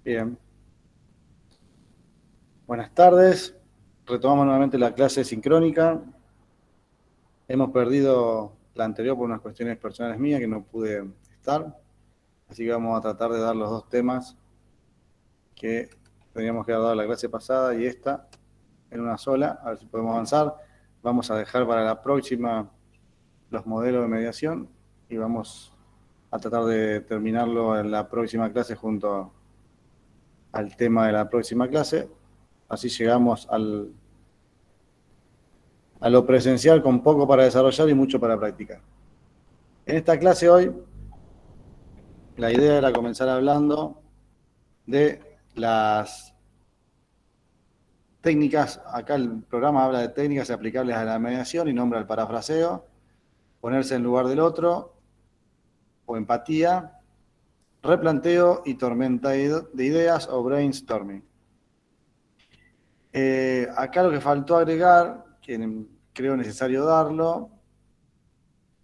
Bien. Buenas tardes. Retomamos nuevamente la clase sincrónica. Hemos perdido la anterior por unas cuestiones personales mías que no pude estar. Así que vamos a tratar de dar los dos temas que teníamos que haber dado la clase pasada y esta en una sola. A ver si podemos avanzar. Vamos a dejar para la próxima los modelos de mediación y vamos a tratar de terminarlo en la próxima clase junto al tema de la próxima clase. Así llegamos a lo presencial con poco para desarrollar y mucho para practicar. En esta clase hoy, la idea era comenzar hablando de las técnicas. Acá el programa habla de técnicas aplicables a la mediación y nombra el parafraseo, ponerse en lugar del otro, o empatía, replanteo y tormenta de ideas o brainstorming. Acá lo que faltó agregar, que creo necesario darlo,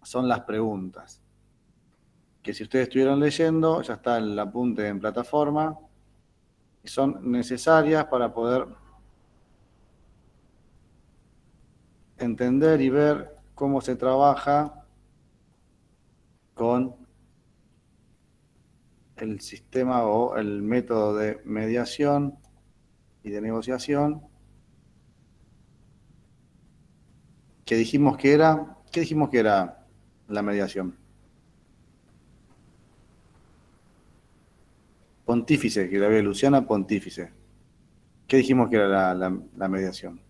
son las preguntas. Que si ustedes estuvieron leyendo, ya está el apunte en plataforma, y son necesarias para poder entender y ver cómo se trabaja con el sistema o el método de mediación y de negociación que dijimos que era, ¿qué dijimos que era la mediación? Pontífice, que la ve Luciana, pontífice. ¿Qué dijimos que era la mediación?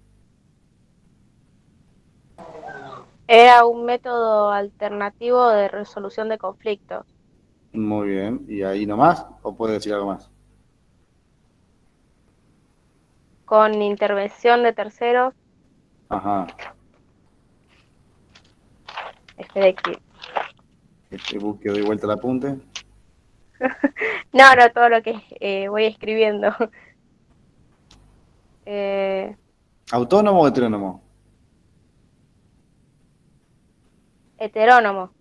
Era un método alternativo de resolución de conflictos, Muy bien, ¿y ahí nomás? ¿O puede decir algo más? con intervención de terceros. Ajá, Espere que... que doy vuelta el apunte. No, no, todo lo que voy escribiendo. Eh, ¿Autónomo o heterónomo? Heterónomo,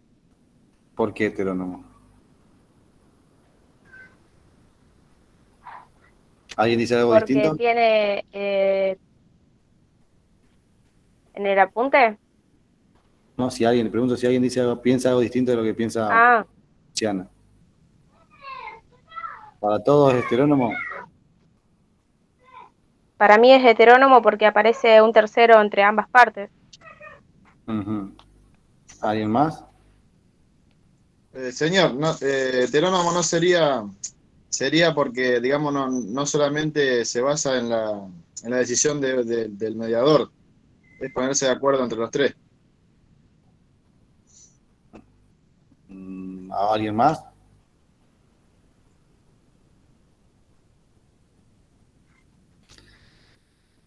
¿Por qué heterónomo? ¿Alguien dice algo porque distinto? tiene en el apunte. No, si alguien, pregunto si alguien dice algo, piensa algo distinto de lo que piensa Ah, Luciana. ¿Para todos es heterónomo? para mí es heterónomo porque aparece un tercero entre ambas partes. Uh-huh. ¿Alguien más? Señor, no, heterónomo no sería porque, digamos, no solamente se basa en la decisión del mediador, es ponerse de acuerdo entre los tres. ¿Alguien más?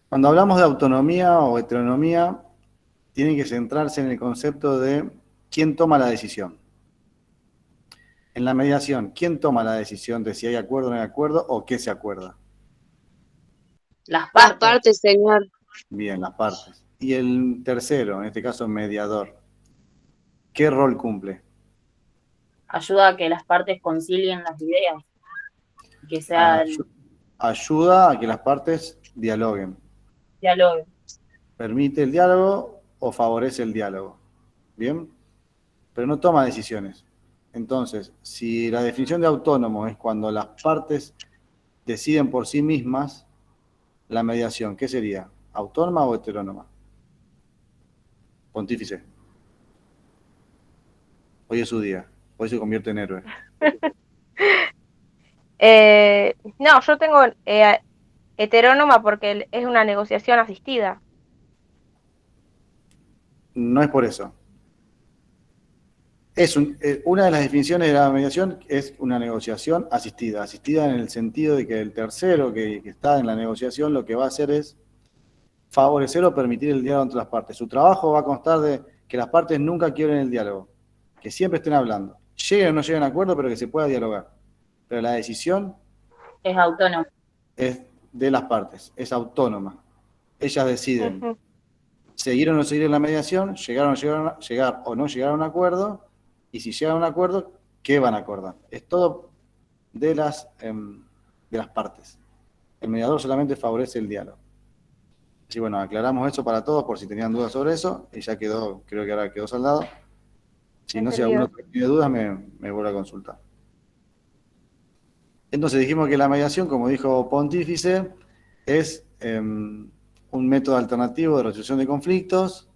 Cuando hablamos de autonomía o heteronomía, tiene que centrarse en el concepto de quién toma la decisión. En la mediación, ¿quién toma la decisión de si hay acuerdo o no hay acuerdo o qué se acuerda? Las Las partes. partes, señor. Bien, las partes. Y el tercero, en este caso mediador, ¿qué rol cumple? Ayuda a que las partes concilien las ideas, que sea el Ayuda a que las partes dialoguen. diálogo. Permite el diálogo o favorece el diálogo. ¿Bien? Pero no toma decisiones. Entonces, si la definición de autónomo es cuando las partes deciden por sí mismas, la mediación, ¿qué sería? ¿Autónoma o heterónoma? Pontífice. Hoy es su día. Hoy se convierte en héroe. No, yo tengo heterónoma porque es una negociación asistida. No es por eso. Una de las definiciones de la mediación es una negociación asistida. Asistida en el sentido de que el tercero que está en la negociación lo que va a hacer es favorecer o permitir el diálogo entre las partes. Su trabajo va a constar de que las partes nunca quiebren el diálogo, que siempre estén hablando. Lleguen o no lleguen a acuerdo, pero que se pueda dialogar. Pero la decisión Es autónomo. es de las partes, es autónoma. Ellas deciden Ujú. seguir o no seguir en la mediación, llegar o no llegar a un acuerdo, y si llegan a un acuerdo, ¿qué van a acordar? Es todo de las de las partes. El mediador solamente favorece el diálogo. Así bueno, aclaramos eso para todos por si tenían dudas sobre eso y ya quedó, creo que ahora quedó saldado. Si no, si Entendido. alguno tiene dudas, me vuelve a consultar. Entonces dijimos que la mediación, como dijo Pontífice, es un método alternativo de resolución de conflictos,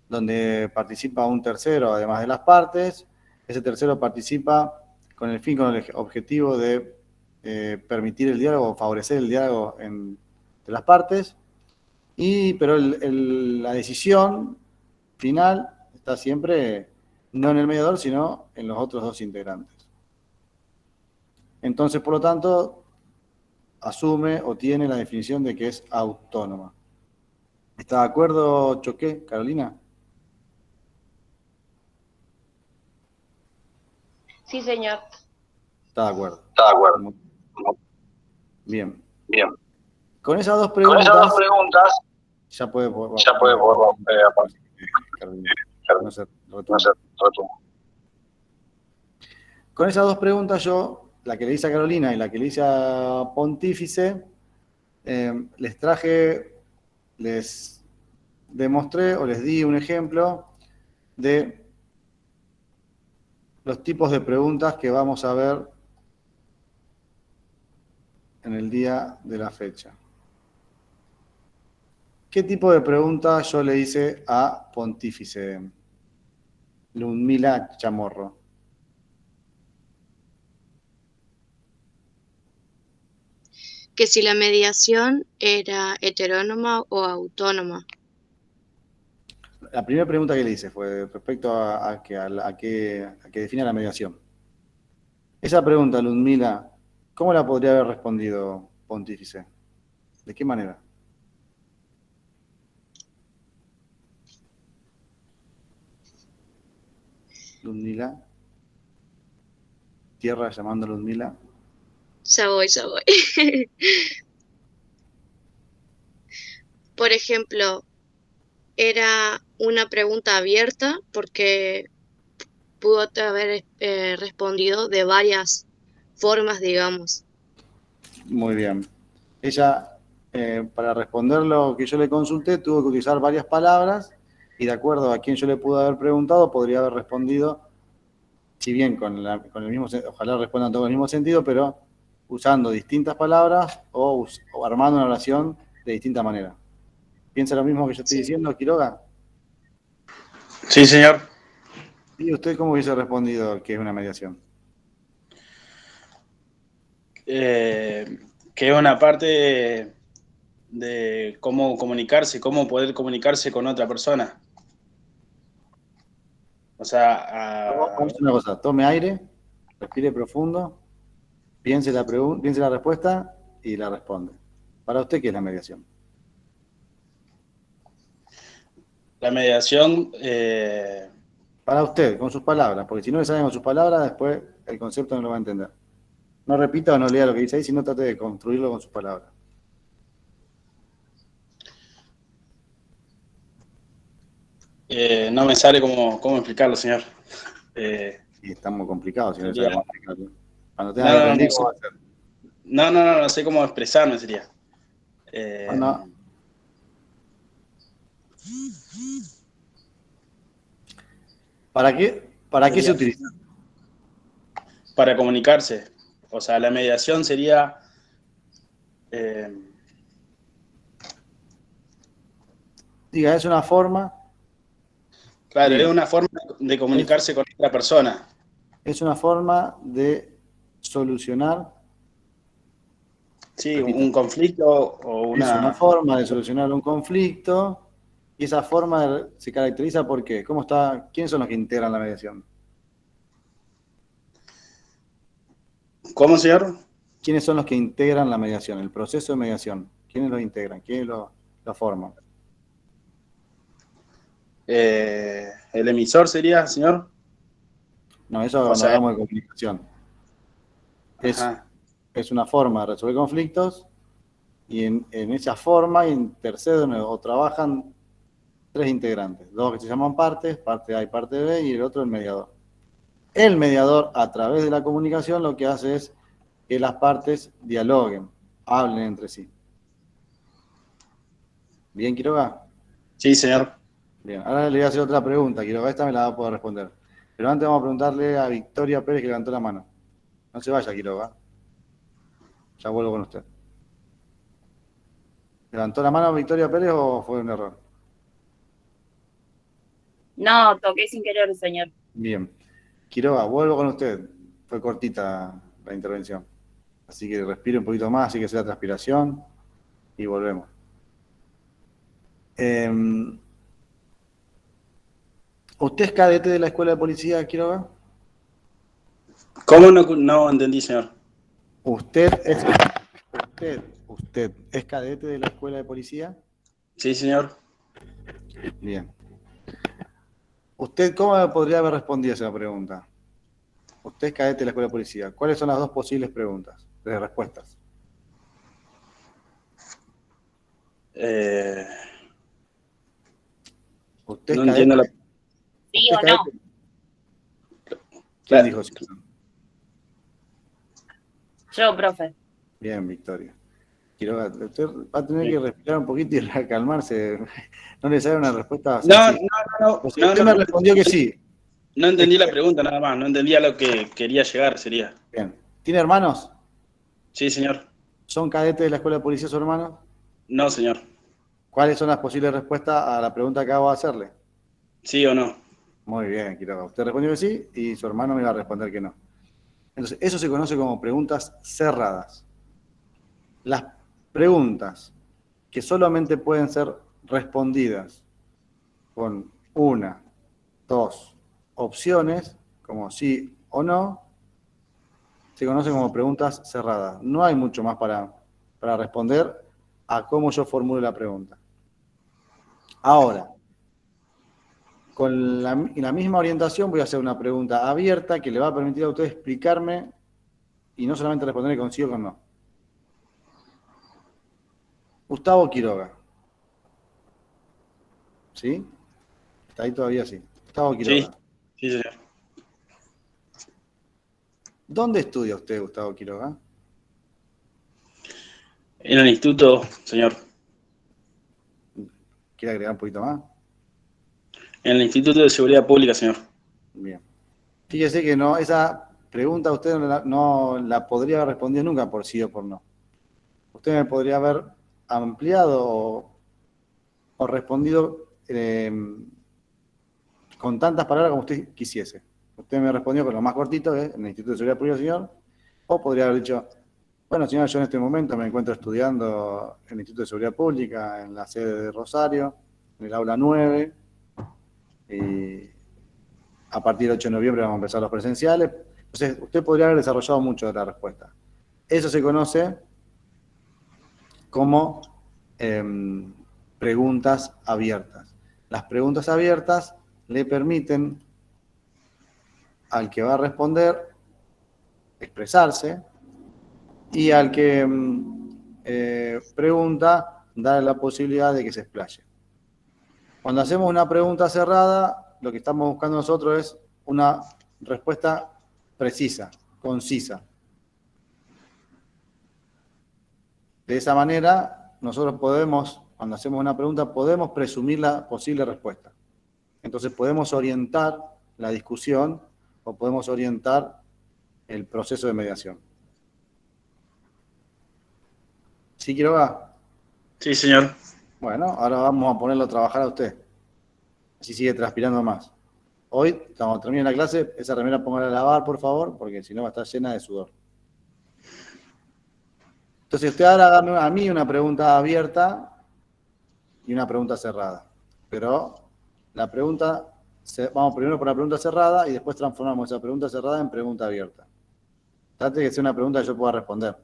donde participa un tercero, además de las partes. Ese tercero participa con el objetivo de permitir el diálogo, favorecer el diálogo entre las partes, pero la decisión final está siempre no en el mediador, sino en los otros dos integrantes. Entonces, por lo tanto, asume o tiene la definición de que es autónoma. ¿Está de acuerdo, Choqué, Carolina? Sí, señor. Está de acuerdo. Está de acuerdo. Bien. Bien. Con esas dos Con esas dos preguntas ya puede Carolina. No se retumba. Con esas dos preguntas yo, la que le hice a Carolina y la que le hice a Pontífice, les demostré o les di un ejemplo de los tipos de preguntas que vamos a ver en el día de la fecha. ¿Qué tipo de pregunta yo le hice a Pontífice? Ludmila Chamorro. Que si la mediación era heterónoma o autónoma. La primera pregunta que le hice fue respecto a que defina la mediación. Esa pregunta, Ludmila, ¿cómo la podría haber respondido Pontífice? ¿De qué manera? Ludmila. Tierra llamando a Ludmila. Ya voy. Por ejemplo, era una pregunta abierta porque pudo haber respondido de varias formas, digamos. Muy bien. Ella, para responder lo que yo le consulté, tuvo que utilizar varias palabras y de acuerdo a quien yo le pude haber preguntado, podría haber respondido, si bien con el mismo, ojalá respondan todos en el mismo sentido, pero usando distintas palabras o armando una oración de distinta manera. ¿Piensa lo mismo que yo estoy diciendo, Quiroga? Sí, señor. ¿Y usted cómo hubiese respondido que es una mediación? Que es una parte de cómo comunicarse, cómo poder comunicarse con otra persona. O sea, Vamos a hacer una cosa, tome aire, respire profundo, piense la respuesta y la responde. ¿Para usted qué es la mediación? la mediación, Para usted, con sus palabras, porque si no le salen con sus palabras, después el concepto no lo va a entender. No repita o no lea lo que dice ahí, sino trate de construirlo con sus palabras. no me sale cómo explicarlo, señor. Y está muy complicado, si no le Sería- sabe cómo explicarlo. Cuando tenga que aprender, ¿cómo va a ser? No sé cómo expresarme, sería. Bueno, ¿para qué se utiliza? Para comunicarse. O sea, la mediación sería... Diga, es una forma. claro, Diga. es una forma de comunicarse con otra persona. Es una forma de solucionar. Sí, Repito. un conflicto o Es una una... forma de solucionar un conflicto y esa forma se caracteriza por qué. ¿Quiénes son los que integran la mediación? ¿Cómo, señor? ¿Quiénes son los que integran la mediación, el proceso de mediación? ¿Quiénes lo integran? ¿Quiénes lo forman? ¿El emisor sería, señor? No, eso O cuando sea, hablamos de comunicación. Ajá. Es una forma de resolver conflictos y en esa forma interceden o trabajan tres integrantes, dos que se llaman partes, parte A y parte B, y el otro el mediador. El mediador, a través de la comunicación, lo que hace es que las partes dialoguen, hablen entre sí. ¿Bien, Quiroga? Sí, señor. Bien, ahora le voy a hacer otra pregunta, Quiroga, esta me la va a poder responder. Pero antes vamos a preguntarle a Victoria Pérez, que levantó la mano. No se vaya, Quiroga. Ya vuelvo con usted. ¿Levantó la mano Victoria Pérez o fue un error? No, toqué sin querer, señor. Bien. Quiroga, vuelvo con usted. Fue cortita la intervención. Así que respire un poquito más, así que sea transpiración y volvemos. ¿Usted es cadete de la Escuela de Policía, Quiroga? ¿Cómo no entendí, señor? ¿Usted es cadete de la Escuela de Policía? Sí, señor. Bien. ¿Usted cómo podría haber respondido a esa pregunta? Usted es cadete de la Escuela de Policía. ¿Cuáles son las dos posibles preguntas, de respuestas? ¿Usted es No cadete? entiendo la... ¿Sí ¿Usted o es no? cadete? ¿Quién Claro. dijo sí? Yo, profe. Bien, Victoria. Quiroga, usted va a tener que respirar un poquito y calmarse. No le sale una respuesta No, sencilla. no, O sea, usted me respondió que sí. no entendí la pregunta nada más, no entendía a lo que quería llegar, sería. Bien. ¿Tiene hermanos? Sí, señor. ¿Son cadetes de la Escuela de Policía sus hermanos? No, señor. ¿Cuáles son las posibles respuestas a la pregunta que acabo de hacerle? Sí o no. Muy bien, Quiroga. Usted respondió que sí y su hermano me iba a responder que no. Entonces, eso se conoce como preguntas cerradas. Las preguntas que solamente pueden ser respondidas con una, dos opciones, como sí o no, se conocen como preguntas cerradas. No hay mucho más para responder a cómo yo formule la pregunta. Ahora, con la misma orientación voy a hacer una pregunta abierta que le va a permitir a usted explicarme y no solamente responderle con sí o con no. Gustavo Quiroga. ¿Sí? Está ahí todavía, sí. Gustavo Quiroga. Sí, sí, señor. ¿Dónde estudia usted, Gustavo Quiroga? En el instituto, señor. ¿Quiere agregar un poquito más? En el Instituto de Seguridad Pública, señor. Bien. Fíjese que no, esa pregunta usted no la podría haber respondido nunca por sí o por no. Usted me podría haber ampliado o respondido con tantas palabras como usted quisiese. Usted me respondió con lo más cortito, en el Instituto de Seguridad Pública, señor, o podría haber dicho, bueno, señor, yo en este momento me encuentro estudiando en el Instituto de Seguridad Pública, en la sede de Rosario, en el aula 9, y a partir del 8 de noviembre vamos a empezar los presenciales. Entonces, usted podría haber desarrollado mucho de la respuesta. Eso se conoce como preguntas abiertas. Las preguntas abiertas le permiten al que va a responder expresarse y al que pregunta darle la posibilidad de que se explaye. Cuando hacemos una pregunta cerrada, lo que estamos buscando nosotros es una respuesta precisa, concisa. De esa manera, nosotros podemos, cuando hacemos una pregunta, podemos presumir la posible respuesta. Entonces podemos orientar la discusión o podemos orientar el proceso de mediación. ¿Sí, Quiroga? Sí, señor. Bueno, ahora vamos a ponerlo a trabajar a usted. Así sigue transpirando más. Hoy, cuando termine la clase, esa remera póngala a lavar, por favor, porque si no va a estar llena de sudor. Entonces, usted ahora hágame a mí una pregunta abierta y una pregunta cerrada. Pero la pregunta, vamos primero por la pregunta cerrada y después transformamos esa pregunta cerrada en pregunta abierta. Trate de que sea una pregunta que yo pueda responder.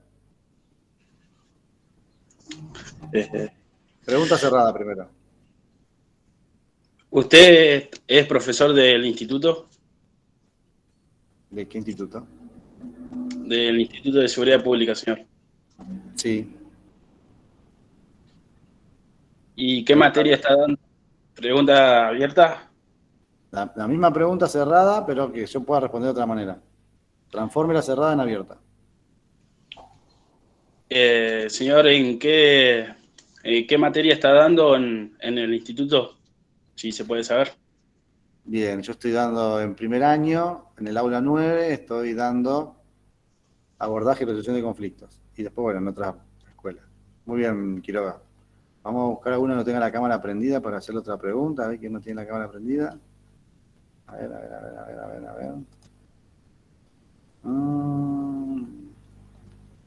Pregunta cerrada primero. ¿Usted es profesor del instituto? ¿De qué instituto? Del Instituto de Seguridad Pública, señor. Sí. ¿Y qué materia está dando? ¿Pregunta abierta? La misma pregunta cerrada, pero que yo pueda responder de otra manera. Transforme la cerrada en abierta. Señor, ¿en qué materia está dando en el instituto? Si se puede saber. Bien, yo estoy dando en primer año, en el aula 9, estoy dando abordaje y resolución de conflictos. Y después, bueno, en otras escuelas. Muy bien, Quiroga. Vamos a buscar a uno que no tenga la cámara prendida para hacerle otra pregunta. A ver quién no tiene la cámara prendida. A ver, a ver, a ver, a ver, a ver, a ver.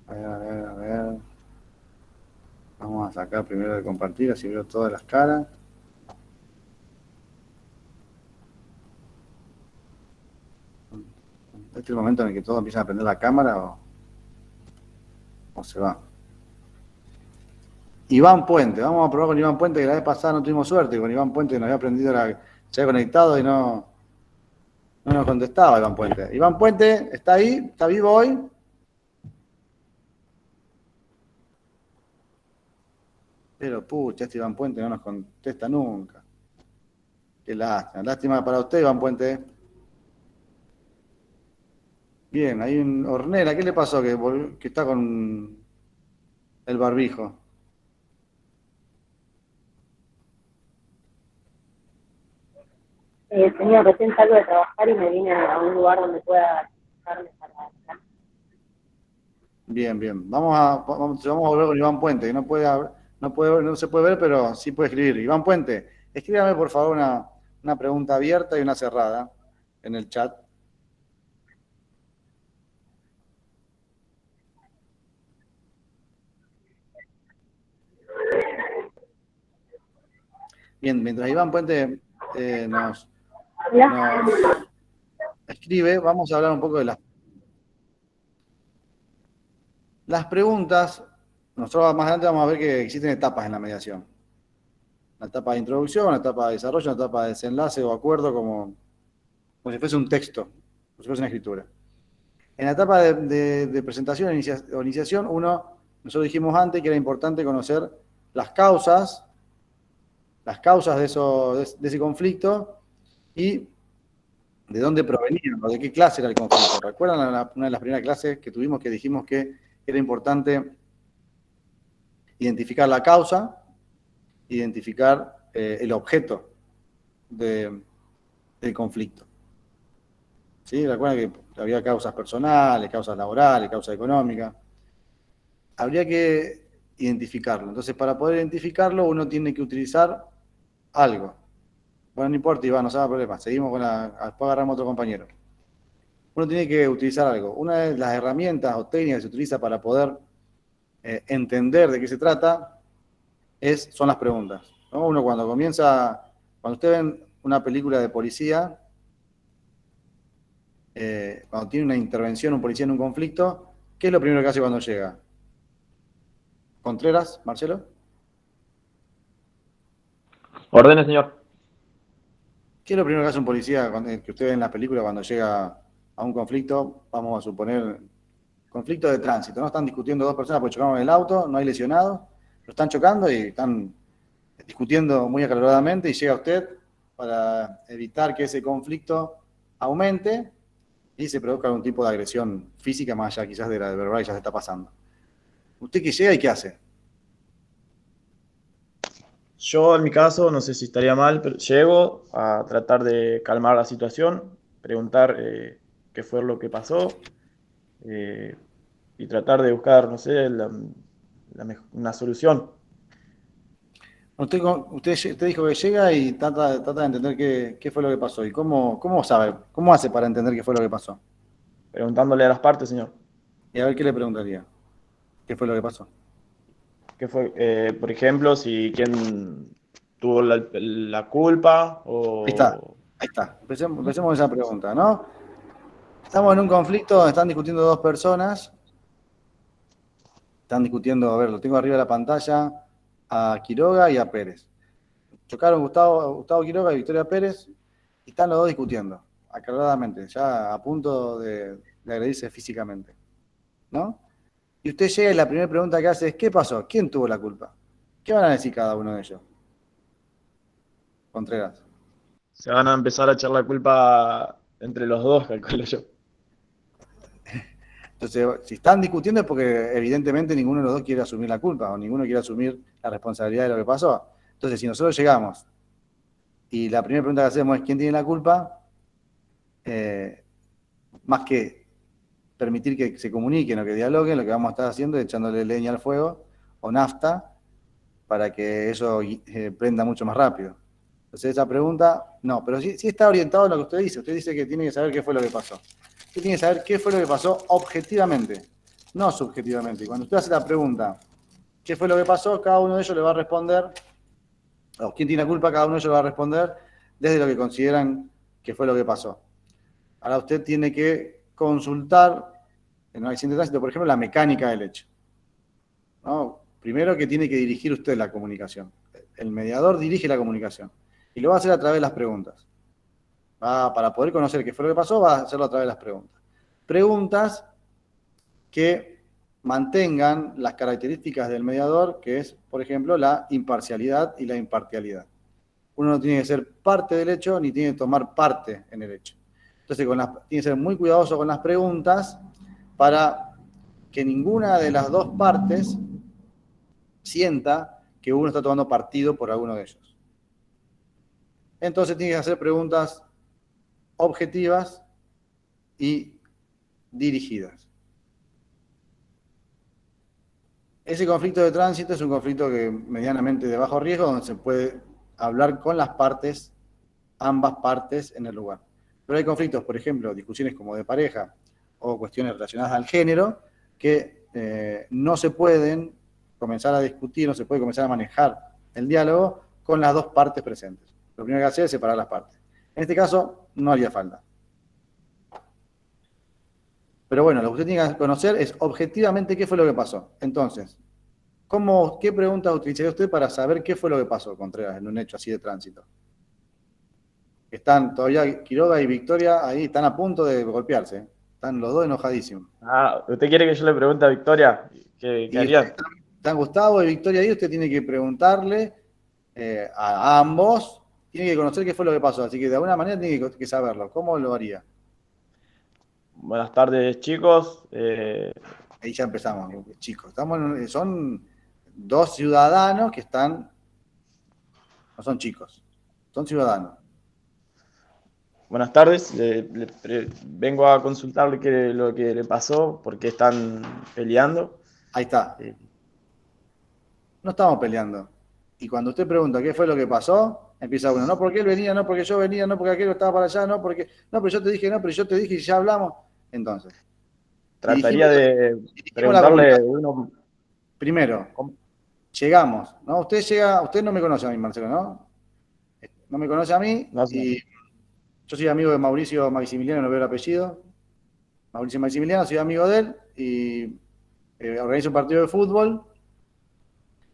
A ver, a ver, a ver. Vamos a sacar primero de compartir, así veo todas las caras. ¿Este es el momento en el que todos empiezan a prender la cámara o se va? Iván Puente, vamos a probar con Iván Puente, que la vez pasada no tuvimos suerte, con Iván Puente nos había prendido se había conectado y no nos contestaba Iván Puente. Iván Puente, ¿está ahí? ¿Está vivo hoy? Pero pucha, este Iván Puente no nos contesta nunca. Qué lástima. Lástima para usted, Iván Puente. Bien, hay un Ornella, ¿qué le pasó que está con el barbijo? Señor, recién salgo de trabajar y me vine a un lugar donde pueda estarme para... Bien, bien. Vamos a volver con Iván Puente, que no se puede ver, pero sí puede escribir. Iván Puente, escríbame por favor una pregunta abierta y una cerrada en el chat. Bien, mientras Iván Puente nos escribe, vamos a hablar un poco de las preguntas. Nosotros más adelante vamos a ver que existen etapas en la mediación. Una etapa de introducción, una etapa de desarrollo, una etapa de desenlace o acuerdo, como si fuese un texto, como si fuese una escritura. En la etapa de presentación o iniciación, nosotros dijimos antes que era importante conocer las causas de ese conflicto y de dónde provenían o de qué clase era el conflicto. ¿Recuerdan una de las primeras clases que tuvimos que dijimos que era importante identificar la causa, identificar el objeto del conflicto? ¿Sí? Recuerdan que había causas personales, causas laborales, causas económicas. Habría que identificarlo. Entonces, para poder identificarlo, uno tiene que utilizar algo. Bueno, no importa, Iván, no se haga problema. Seguimos después agarramos a otro compañero. Uno tiene que utilizar algo. Una de las herramientas o técnicas que se utiliza para poder entender de qué se trata son las preguntas, ¿no? Uno cuando usted ve una película de policía, cuando tiene una intervención un policía en un conflicto, ¿qué es lo primero que hace cuando llega? Contreras, Marcelo. Ordene, señor. ¿Qué es lo primero que hace un policía que usted ve en la película cuando llega a un conflicto? Vamos a suponer conflicto de tránsito, ¿no? Están discutiendo dos personas porque chocaron en el auto, no hay lesionados, lo están chocando y están discutiendo muy acaloradamente y llega usted para evitar que ese conflicto aumente y se produzca algún tipo de agresión física más allá quizás de la verbal que ya se está pasando. ¿Usted qué llega y qué hace? Yo, en mi caso, no sé si estaría mal, pero llego a tratar de calmar la situación, preguntar qué fue lo que pasó y tratar de buscar, no sé, una solución. Usted dijo que llega y trata de entender qué fue lo que pasó. ¿Y cómo sabe? ¿Cómo hace para entender qué fue lo que pasó? Preguntándole a las partes, señor. Y a ver qué le preguntaría. ¿Qué fue lo que pasó? ¿Qué fue, por ejemplo, si quién tuvo la culpa o... Ahí está. Empecemos esa pregunta, ¿no? Estamos en un conflicto donde están discutiendo dos personas. Están discutiendo, a ver, lo tengo arriba de la pantalla, a Quiroga y a Pérez. Chocaron Gustavo Quiroga y Victoria Pérez y están los dos discutiendo, acaloradamente, ya a punto de agredirse físicamente, ¿no? Y usted llega y la primera pregunta que hace es, ¿qué pasó? ¿Quién tuvo la culpa? ¿Qué van a decir cada uno de ellos? Contreras. Se van a empezar a echar la culpa entre los dos, calculo yo. Entonces, si están discutiendo es porque evidentemente ninguno de los dos quiere asumir la culpa o ninguno quiere asumir la responsabilidad de lo que pasó. Entonces, si nosotros llegamos y la primera pregunta que hacemos es ¿quién tiene la culpa? Más que permitir que se comuniquen o que dialoguen, lo que vamos a estar haciendo es echándole leña al fuego o nafta para que eso prenda mucho más rápido. Entonces esa pregunta, no, pero sí está orientado en lo que usted dice. Usted dice que tiene que saber qué fue lo que pasó. Usted tiene que saber qué fue lo que pasó objetivamente, no subjetivamente. Y cuando usted hace la pregunta, ¿qué fue lo que pasó? Cada uno de ellos le va a responder, o quién tiene la culpa, cada uno de ellos le va a responder desde lo que consideran que fue lo que pasó. Ahora usted tiene que consultar en un accidente de tránsito, por ejemplo, la mecánica del hecho, ¿no? Primero que tiene que dirigir usted la comunicación. El mediador dirige la comunicación y lo va a hacer a través de las preguntas. Para poder conocer qué fue lo que pasó, va a hacerlo a través de las preguntas. Preguntas que mantengan las características del mediador, que es, por ejemplo, la imparcialidad y la imparcialidad. Uno no tiene que ser parte del hecho ni tiene que tomar parte en el hecho. Entonces, tiene que ser muy cuidadoso con las preguntas para que ninguna de las dos partes sienta que uno está tomando partido por alguno de ellos. Entonces tiene que hacer preguntas objetivas y dirigidas. Ese conflicto de tránsito es un conflicto que medianamente de bajo riesgo, donde se puede hablar con las partes, ambas partes en el lugar. Pero hay conflictos, por ejemplo, discusiones como de pareja o cuestiones relacionadas al género, que no se pueden comenzar a discutir, no se puede comenzar a manejar el diálogo con las dos partes presentes. Lo primero que hacer es separar las partes. En este caso, no haría falta. Pero bueno, lo que usted tiene que conocer es objetivamente qué fue lo que pasó. Entonces, ¿qué preguntas utilizaría usted para saber qué fue lo que pasó, Contreras, en un hecho así de tránsito? Están todavía Quiroga y Victoria ahí, están a punto de golpearse. Están los dos enojadísimos. ¿Usted quiere que yo le pregunte a Victoria qué haría? Están Gustavo y Victoria ahí, usted tiene que preguntarle a ambos, tiene que conocer qué fue lo que pasó, así que de alguna manera tiene que saberlo. ¿Cómo lo haría? Buenas tardes, chicos. Ahí ya empezamos, chicos. Son dos ciudadanos que no son chicos, son ciudadanos. Buenas tardes. Vengo a consultarle lo que le pasó, por qué están peleando. Ahí está. No estamos peleando. Y cuando usted pregunta qué fue lo que pasó, empieza uno, no porque él venía, no porque yo venía, no porque aquel estaba para allá, no pero yo te dije, no, pero yo te dije y ya hablamos. Entonces, trataría de preguntarle uno. Primero, llegamos, ¿no? Usted no me conoce a mí, Marcelo, ¿no? No me conoce a mí, No sé. y yo soy amigo de Mauricio Maximiliano, no veo el apellido. Mauricio Maximiliano, soy amigo de él, y organizo un partido de fútbol.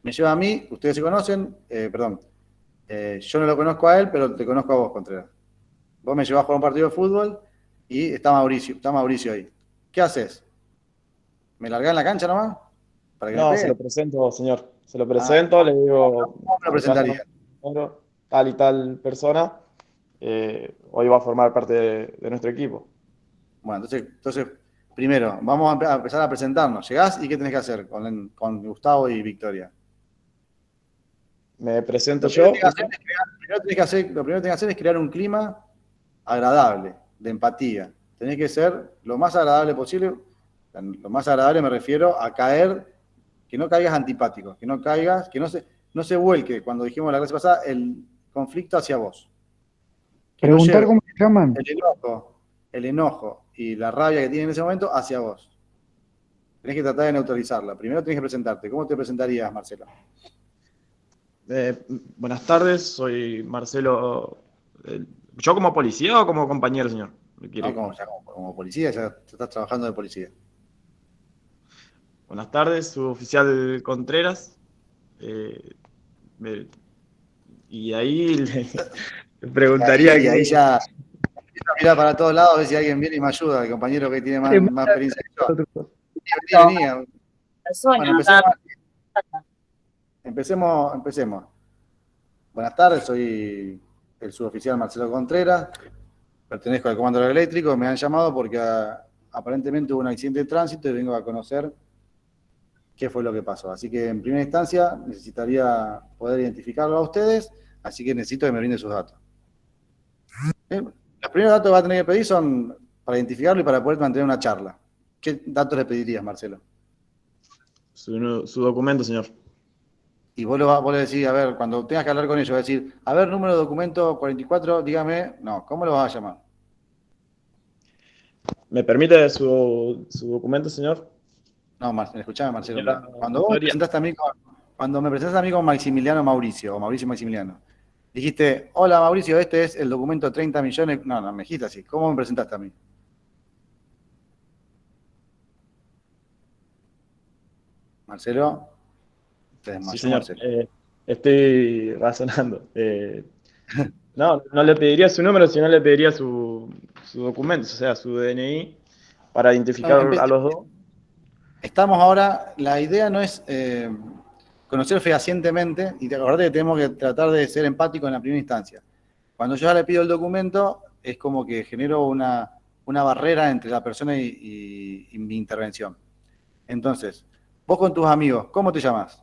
Me lleva a mí, ustedes se conocen, yo no lo conozco a él, pero te conozco a vos, Contreras. Vos me llevás a jugar un partido de fútbol y está Mauricio ahí. ¿Qué haces? ¿Me largás en la cancha nomás? ¿Para que me No, pegue? se lo presento, señor. Se lo presento, le digo. ¿Cómo me lo presentaría? Tal y tal persona. Hoy va a formar parte de nuestro equipo. Bueno, entonces, primero, vamos a empezar a presentarnos. Llegás y ¿qué tenés que hacer con Gustavo y Victoria? Me presento Lo yo. primero que tenés que hacer es crear un clima agradable, de empatía. Tenés que ser lo más agradable posible. Lo más agradable me refiero a que no caigas antipático, que no se vuelque, cuando dijimos la clase pasada, el conflicto hacia vos. Que no Preguntar lleve cómo se llaman. el enojo y la rabia que tiene en ese momento hacia vos. Tenés que tratar de neutralizarla. Primero tenés que presentarte. ¿Cómo te presentarías, Marcelo? Buenas tardes, soy Marcelo. ¿Yo como policía o como compañero, señor? No, como policía, ya estás trabajando de policía. Buenas tardes, suboficial Contreras. Y ahí le preguntaría. Y ahí ya mira para todos lados a ver si alguien viene y me ayuda, el compañero que tiene más experiencia que yo. Venía. Bueno, empecemos. Buenas tardes, soy el suboficial Marcelo Contreras, pertenezco al Comando Eléctrico, me han llamado porque a aparentemente hubo un accidente de tránsito y vengo a conocer qué fue lo que pasó. Así que en primera instancia necesitaría poder identificarlo a ustedes, así que necesito que me brinden sus datos. Los primeros datos que va a tener que pedir son para identificarlo y para poder mantener una charla. ¿Qué datos le pedirías, Marcelo? Su documento, señor. Y vos le decís, a ver, cuando tengas que hablar con ellos, vas a decir, a ver, número de documento 44, dígame, no, ¿cómo lo vas a llamar? ¿Me permite su documento, señor? No, escuchame, Marcelo. Señora Cuando vos me Victoria. presentaste a mí cuando me presentaste a mí con Maximiliano Mauricio, o Mauricio Maximiliano, dijiste, hola Mauricio, este es el documento 30 millones. No, no, me dijiste así. ¿Cómo me presentaste a mí? Marcelo. Te desmayó, Sí, señor. Marcelo. Estoy razonando. No le pediría su número, sino le pediría su documento, o sea, su DNI, para identificar a los dos. Estamos ahora, la idea no es conocer fehacientemente, y acordate que tenemos que tratar de ser empáticos en la primera instancia. Cuando yo ya le pido el documento, es como que genero una barrera entre la persona y mi intervención. Entonces, vos con tus amigos, ¿cómo te llamas?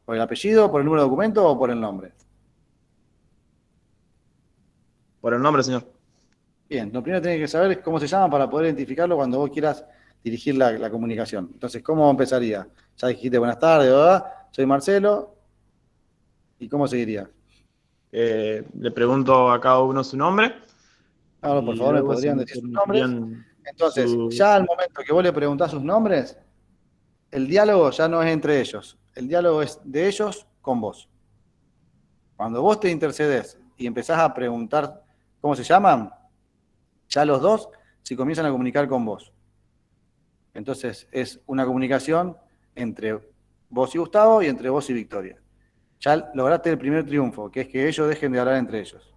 ¿Por el apellido, por el número de documento o por el nombre? Por el nombre, señor. Bien, lo primero que tenés que saber es cómo se llama para poder identificarlo cuando vos quieras dirigir la comunicación. Entonces, ¿cómo empezaría? Ya dijiste buenas tardes, ¿verdad? Soy Marcelo. ¿Y cómo seguiría? Le pregunto a cada uno su nombre. Ahora, por favor, me podrían decir sus nombres. Entonces, ya al momento que vos le preguntás sus nombres, el diálogo ya no es entre ellos. El diálogo es de ellos con vos. Cuando vos te intercedes y empezás a preguntar cómo se llaman, ya los dos se comienzan a comunicar con vos. Entonces, es una comunicación entre vos y Gustavo y entre vos y Victoria. Ya lograste el primer triunfo, que es que ellos dejen de hablar entre ellos.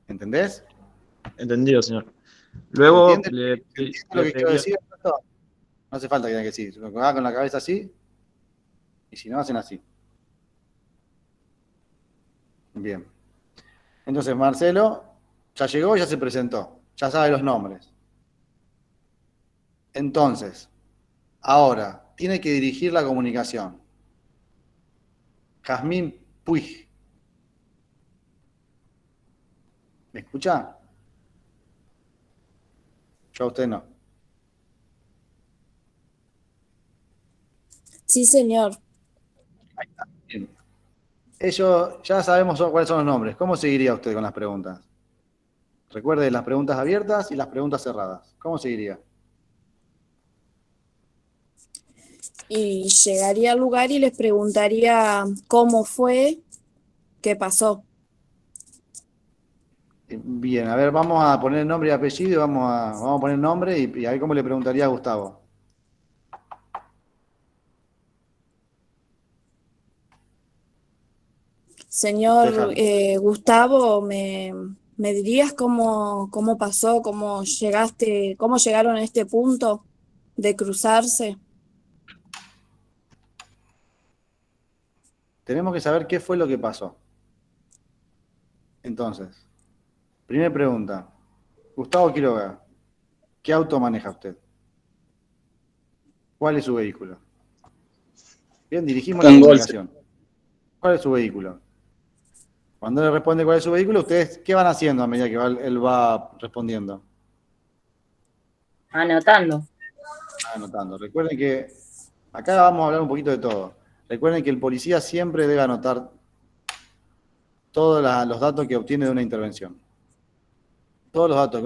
¿Entendés? Entendido, señor. Luego ¿Entiendes lo que quiero decir? No hace falta que digan que sí. Lo que hagan con la cabeza así, y si no, hacen así. Bien. Entonces, Marcelo ya llegó y ya se presentó. Ya sabe los nombres. Entonces, ahora, tiene que dirigir la comunicación. Jazmín Puig. ¿Me escucha? Yo a usted no. Sí, señor. Bien. Ellos ya sabemos cuáles son los nombres. ¿Cómo seguiría usted con las preguntas? Recuerde las preguntas abiertas y las preguntas cerradas. ¿Cómo seguiría? Y llegaría al lugar y les preguntaría cómo fue, qué pasó. Bien, a ver, vamos a poner nombre y apellido y vamos a poner nombre y a ver cómo le preguntaría a Gustavo. Señor Gustavo, ¿me dirías cómo pasó, cómo llegaron a este punto de cruzarse? Tenemos que saber qué fue lo que pasó. Entonces, primera pregunta. Gustavo Quiroga, ¿qué auto maneja usted? ¿Cuál es su vehículo? Bien, dirigimos la comunicación. ¿Cuál es su vehículo? Cuando él responde cuál es su vehículo, ¿ustedes qué van haciendo a medida que él va respondiendo? Anotando. Anotando. Recuerden que acá vamos a hablar un poquito de todo. Recuerden que el policía siempre debe anotar todos los datos que obtiene de una intervención. Todos los datos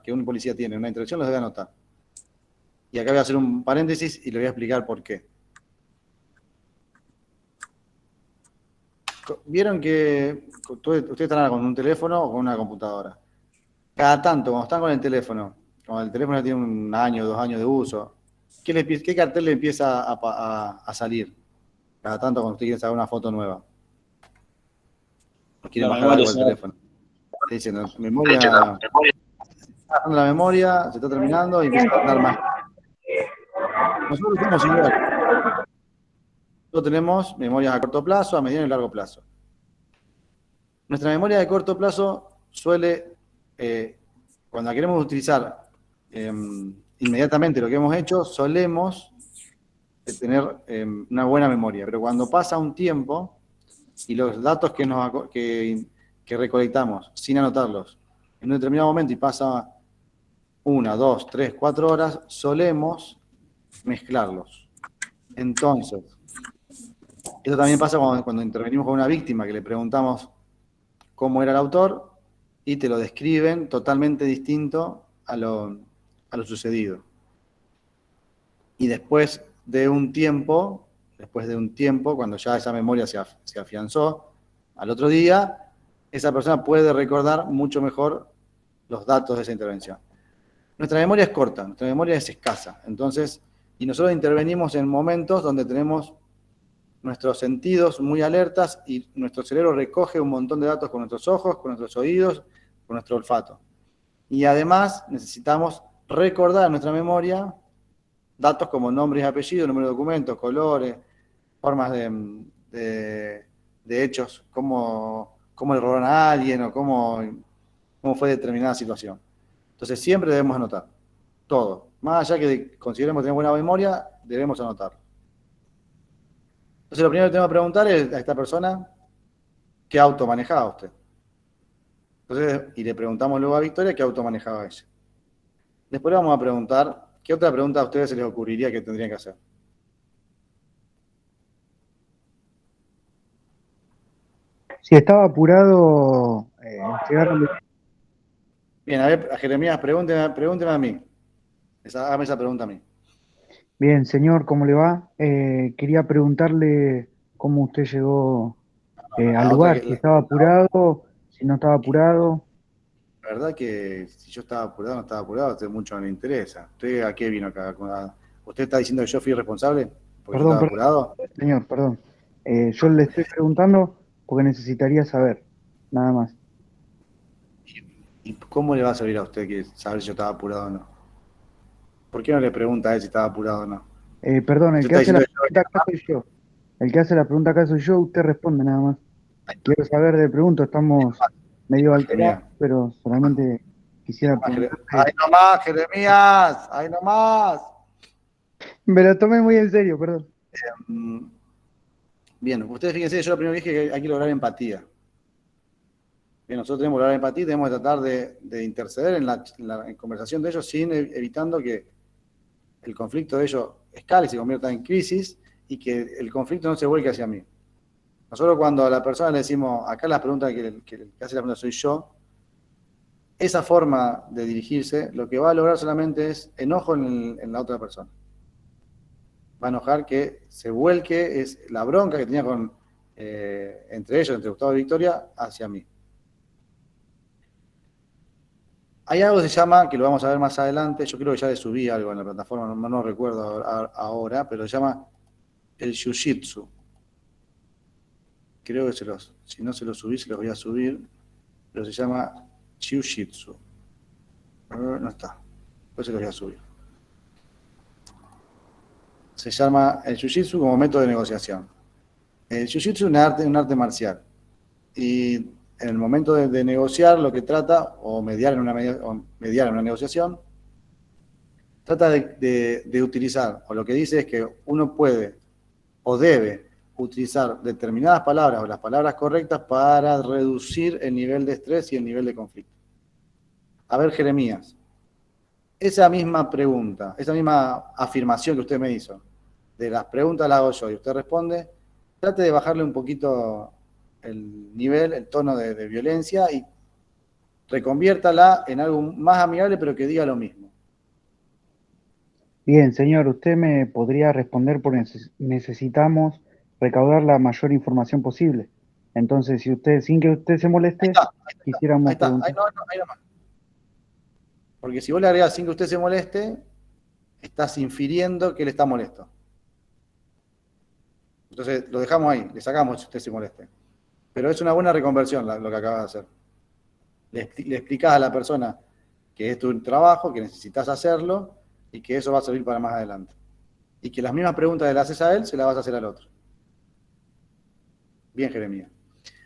que un policía tiene en una intervención los debe anotar. Y acá voy a hacer un paréntesis y le voy a explicar por qué. Vieron que ustedes están ahora con un teléfono o con una computadora. Cada tanto, cuando están con el teléfono, cuando el teléfono ya tiene 1 año, 2 años de uso, ¿qué cartel le empieza a salir? Cada tanto cuando usted quiere sacar una foto nueva. O quiere bajar algo del teléfono. Te dicen, memoria, se está bajando la memoria, se está terminando y empieza a andar más. Nosotros somos igual. Nosotros tenemos memorias a corto plazo, a mediano y largo plazo. Nuestra memoria de corto plazo suele cuando queremos utilizar inmediatamente lo que hemos hecho, solemos tener una buena memoria, pero cuando pasa un tiempo y los datos que recolectamos sin anotarlos en un determinado momento y pasa 1, 2, 3, 4 horas, solemos mezclarlos. Entonces, esto también pasa cuando intervenimos con una víctima, que le preguntamos cómo era el autor y te lo describen totalmente distinto a lo sucedido. Y después de un tiempo, cuando ya esa memoria se afianzó, al otro día, esa persona puede recordar mucho mejor los datos de esa intervención. Nuestra memoria es corta, nuestra memoria es escasa. Entonces, y nosotros intervenimos en momentos donde tenemos nuestros sentidos muy alertas y nuestro cerebro recoge un montón de datos con nuestros ojos, con nuestros oídos, con nuestro olfato. Y además necesitamos recordar en nuestra memoria datos como nombres y apellidos, número de documentos, colores, formas de hechos, cómo le robaron a alguien o cómo fue determinada situación. Entonces siempre debemos anotar todo. Más allá que consideremos tener buena memoria, debemos anotarlo. Entonces lo primero que tengo que preguntar es a esta persona, ¿qué auto manejaba usted? Entonces, y le preguntamos luego a Victoria qué auto manejaba ella. Después le vamos a preguntar, ¿qué otra pregunta a ustedes se les ocurriría que tendrían que hacer? Si estaba apurado, llegaron. Bien, a ver, a Jeremías, pregúnteme a mí. Hágame esa pregunta a mí. Bien, señor, ¿cómo le va? Quería preguntarle cómo usted llegó al lugar, si estaba apurado, si no estaba apurado. La verdad que si yo estaba apurado o no estaba apurado, a usted mucho no le interesa. ¿Usted a qué vino acá? ¿Usted está diciendo que yo fui responsable porque yo estaba apurado? Señor, perdón. Yo le estoy preguntando porque necesitaría saber, nada más. ¿Y cómo le va a servir a usted que saber si yo estaba apurado o no? ¿Por qué no le pregunta a él si estaba apurado o no? Perdón, el que hace la pregunta acá soy yo. El que hace la pregunta acá soy yo, usted responde nada más. Quiero saber de pregunto, estamos medio alterados, pero solamente quisiera preguntar. ¡Ahí nomás, Jeremías! ¡Ahí nomás! Me lo tomé muy en serio, perdón. Bien, ustedes fíjense, yo lo primero que dije es que hay que lograr empatía. Bien, nosotros tenemos que lograr empatía, tenemos que tratar de interceder en la conversación de ellos evitando que el conflicto de ellos escale y se convierta en crisis y que el conflicto no se vuelque hacia mí. Nosotros cuando a la persona le decimos, acá la pregunta que hace la pregunta soy yo, esa forma de dirigirse lo que va a lograr solamente es enojo en la otra persona. Va a enojar que se vuelque es la bronca que tenía entre ellos, entre Gustavo y Victoria, hacia mí. Hay algo que se llama, que lo vamos a ver más adelante, yo creo que ya le subí algo en la plataforma, no recuerdo ahora, pero se llama el Jiu-Jitsu. Creo que si no se los subí, se los voy a subir, pero se llama Jiu-Jitsu. No está, después se los voy a subir. Se llama el Jiu-Jitsu como método de negociación. El Jiu-Jitsu es un arte marcial. Y en el momento de negociar, lo que trata, o mediar en una negociación, trata de utilizar, o lo que dice es que uno puede o debe utilizar determinadas palabras o las palabras correctas para reducir el nivel de estrés y el nivel de conflicto. A ver, Jeremías, esa misma pregunta, esa misma afirmación que usted me hizo, de las preguntas la hago yo y usted responde, trate de bajarle un poquito el nivel, el tono de violencia y reconviértala en algo más amigable pero que diga lo mismo. Bien, señor, usted me podría responder porque necesitamos recaudar la mayor información posible. Entonces, sin que usted se moleste, quisiéramos preguntar. Ahí nomás. Porque si vos le agregás sin que usted se moleste, estás infiriendo que él está molesto. Entonces lo dejamos ahí, le sacamos si usted se moleste. Pero es una buena reconversión lo que acabas de hacer. Le explicás a la persona que es tu trabajo, que necesitas hacerlo y que eso va a servir para más adelante. Y que las mismas preguntas que le haces a él, se las vas a hacer al otro. Bien, Jeremías.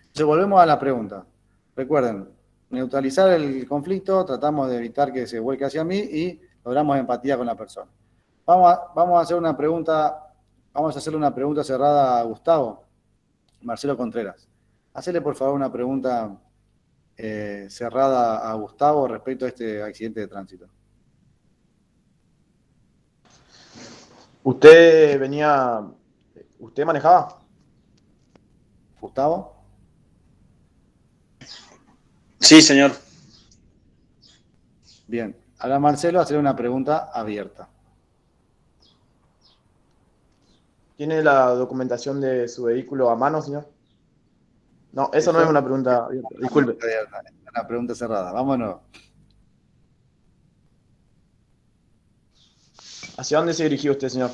Entonces volvemos a la pregunta. Recuerden, neutralizar el conflicto, tratamos de evitar que se vuelque hacia mí y logramos empatía con la persona. Vamos a hacer una pregunta, vamos a hacerle una pregunta cerrada a Gustavo, Marcelo Contreras. Hacele por favor una pregunta cerrada a Gustavo respecto a este accidente de tránsito. ¿Usted manejaba? ¿Gustavo? Sí, señor. Bien, ahora Marcelo, hacer una pregunta abierta. ¿Tiene la documentación de su vehículo a mano, señor? No, eso no es una pregunta abierta, disculpe. Una pregunta cerrada, vámonos. ¿Hacia dónde se dirigió usted, señor?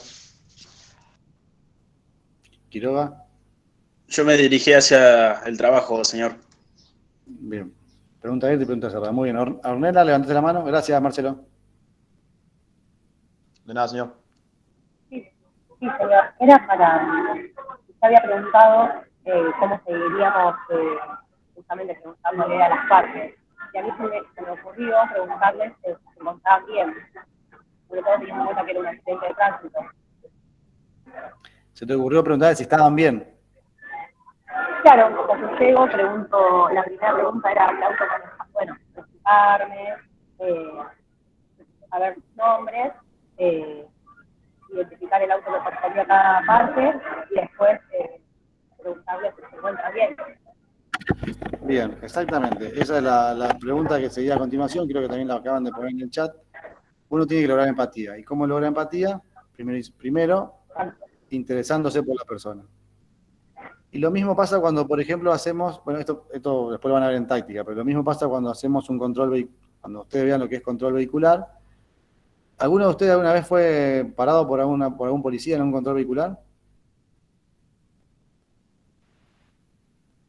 Quiroga. Yo me dirigí hacia el trabajo, señor. Bien. Pregunta abierta y pregunta cerrada. Muy bien. Ornella, levantaste la mano. Gracias, Marcelo. De nada, señor. Sí, señor. Era para... Usted había preguntado cómo seguiríamos justamente preguntándole a las partes. Y a mí se me ocurrió preguntarles si se encontraban bien, sobre todo teniendo en cuenta que era un accidente de tránsito. ¿Se te ocurrió preguntar si estaban bien? Claro, cuando llego pregunto, la primera pregunta era el auto maneja, bueno, presentarme, saber sus nombres, identificar el auto que corresponde a cada parte y después preguntarle si se encuentra bien. Bien, exactamente. Esa es la pregunta que seguía a continuación. Creo que también la acaban de poner en el chat. Uno tiene que lograr empatía. ¿Y cómo logra empatía? Primero interesándose por la persona. Y lo mismo pasa cuando, por ejemplo, hacemos, bueno, esto después lo van a ver en táctica, pero lo mismo pasa cuando hacemos un control vehicular, cuando ustedes vean lo que es control vehicular. ¿Alguno de ustedes alguna vez fue parado por algún policía en un control vehicular?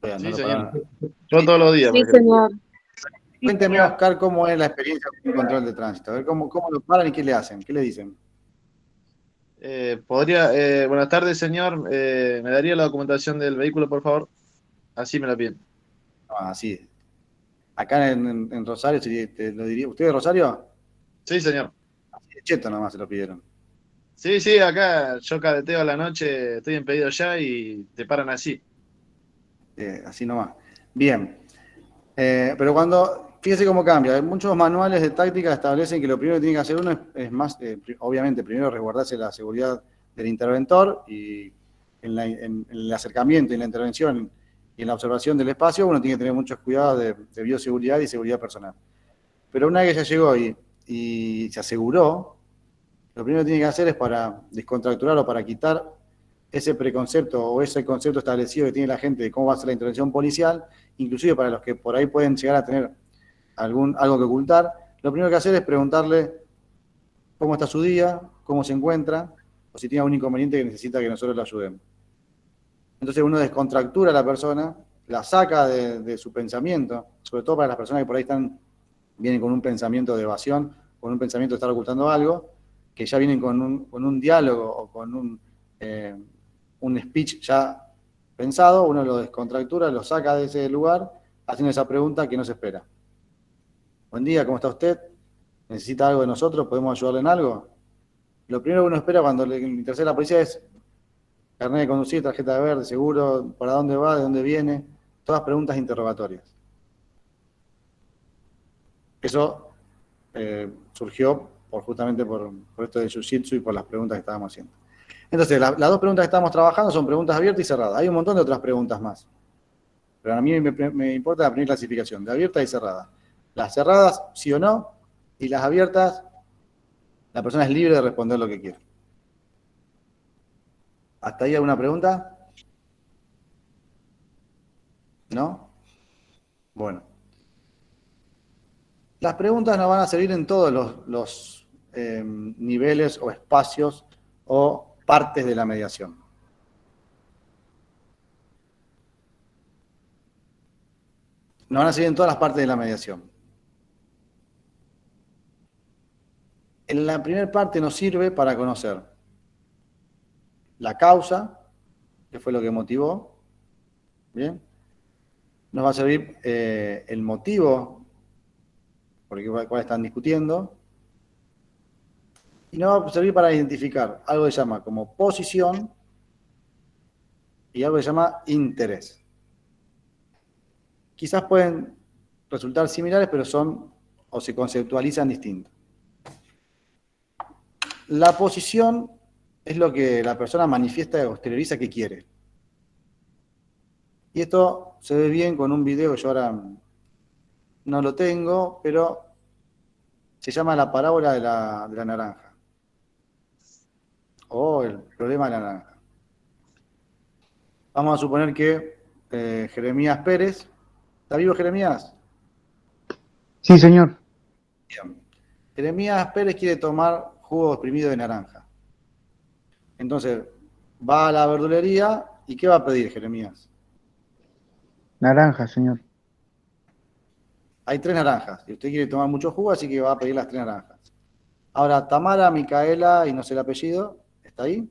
Vean, Sí, no señor. Yo todos los días. Sí, señor. Cuénteme, Oscar, cómo es la experiencia con un control de tránsito. A ver cómo lo paran y qué le hacen, qué le dicen. Buenas tardes, señor. ¿Me daría la documentación del vehículo, por favor? Así me la piden. Así. Acá en Rosario, te lo diría. ¿Usted de Rosario? Sí, señor. Así de cheto nomás se lo pidieron. Sí, acá yo cadeteo a la noche, estoy en pedido ya y te paran así. Así nomás. Bien. Pero fíjese cómo cambia. Muchos manuales de táctica establecen que lo primero que tiene que hacer uno es más, obviamente, primero resguardarse la seguridad del interventor y en el acercamiento y en la intervención y en la observación del espacio uno tiene que tener muchos cuidados de bioseguridad y seguridad personal. Pero una vez que ya llegó y se aseguró, lo primero que tiene que hacer es para descontracturar o para quitar ese preconcepto o ese concepto establecido que tiene la gente de cómo va a ser la intervención policial, inclusive para los que por ahí pueden llegar a tener algo que ocultar, lo primero que hacer es preguntarle cómo está su día, cómo se encuentra, o si tiene algún inconveniente que necesita que nosotros le ayudemos. Entonces uno descontractura a la persona, la saca de su pensamiento, sobre todo para las personas que por ahí vienen con un pensamiento de evasión, con un pensamiento de estar ocultando algo, que ya vienen con un diálogo o con un speech ya pensado, uno lo descontractura, lo saca de ese lugar, haciendo esa pregunta que no se espera. Buen día, ¿cómo está usted? ¿Necesita algo de nosotros? ¿Podemos ayudarle en algo? Lo primero que uno espera cuando le interesa a la policía es carnet de conducir, tarjeta de verde, seguro, para dónde va, de dónde viene, todas preguntas interrogatorias. Eso surgió justamente por esto de Jiu-Jitsu y por las preguntas que estábamos haciendo. Entonces, las dos preguntas que estamos trabajando son preguntas abiertas y cerradas. Hay un montón de otras preguntas más. Pero a mí me importa la primera clasificación, de abierta y cerrada. Las cerradas, sí o no, y las abiertas, la persona es libre de responder lo que quiere. ¿Hasta ahí alguna pregunta? ¿No? Bueno. Las preguntas nos van a servir en todos los niveles o espacios o partes de la mediación. Nos van a servir en todas las partes de la mediación. En la primera parte nos sirve para conocer la causa, que fue lo que motivó, ¿bien? nos va a servir el motivo por el cual están discutiendo, y nos va a servir para identificar algo que se llama como posición y algo que se llama interés. Quizás pueden resultar similares, pero son o se conceptualizan distintos. La posición es lo que la persona manifiesta o exterioriza que quiere. Y esto se ve bien con un video que yo ahora no lo tengo, pero se llama La parábola de la naranja. O el problema de la naranja. Vamos a suponer que Jeremías Pérez, ¿está vivo Jeremías? Sí, señor. Bien. Jeremías Pérez quiere tomar jugo exprimido de naranja. Entonces, va a la verdulería y ¿qué va a pedir Jeremías? Naranja, señor. Hay 3 naranjas. Y usted quiere tomar mucho jugo, así que va a pedir las 3 naranjas. Ahora, Tamara, Micaela, y no sé el apellido, ¿está ahí?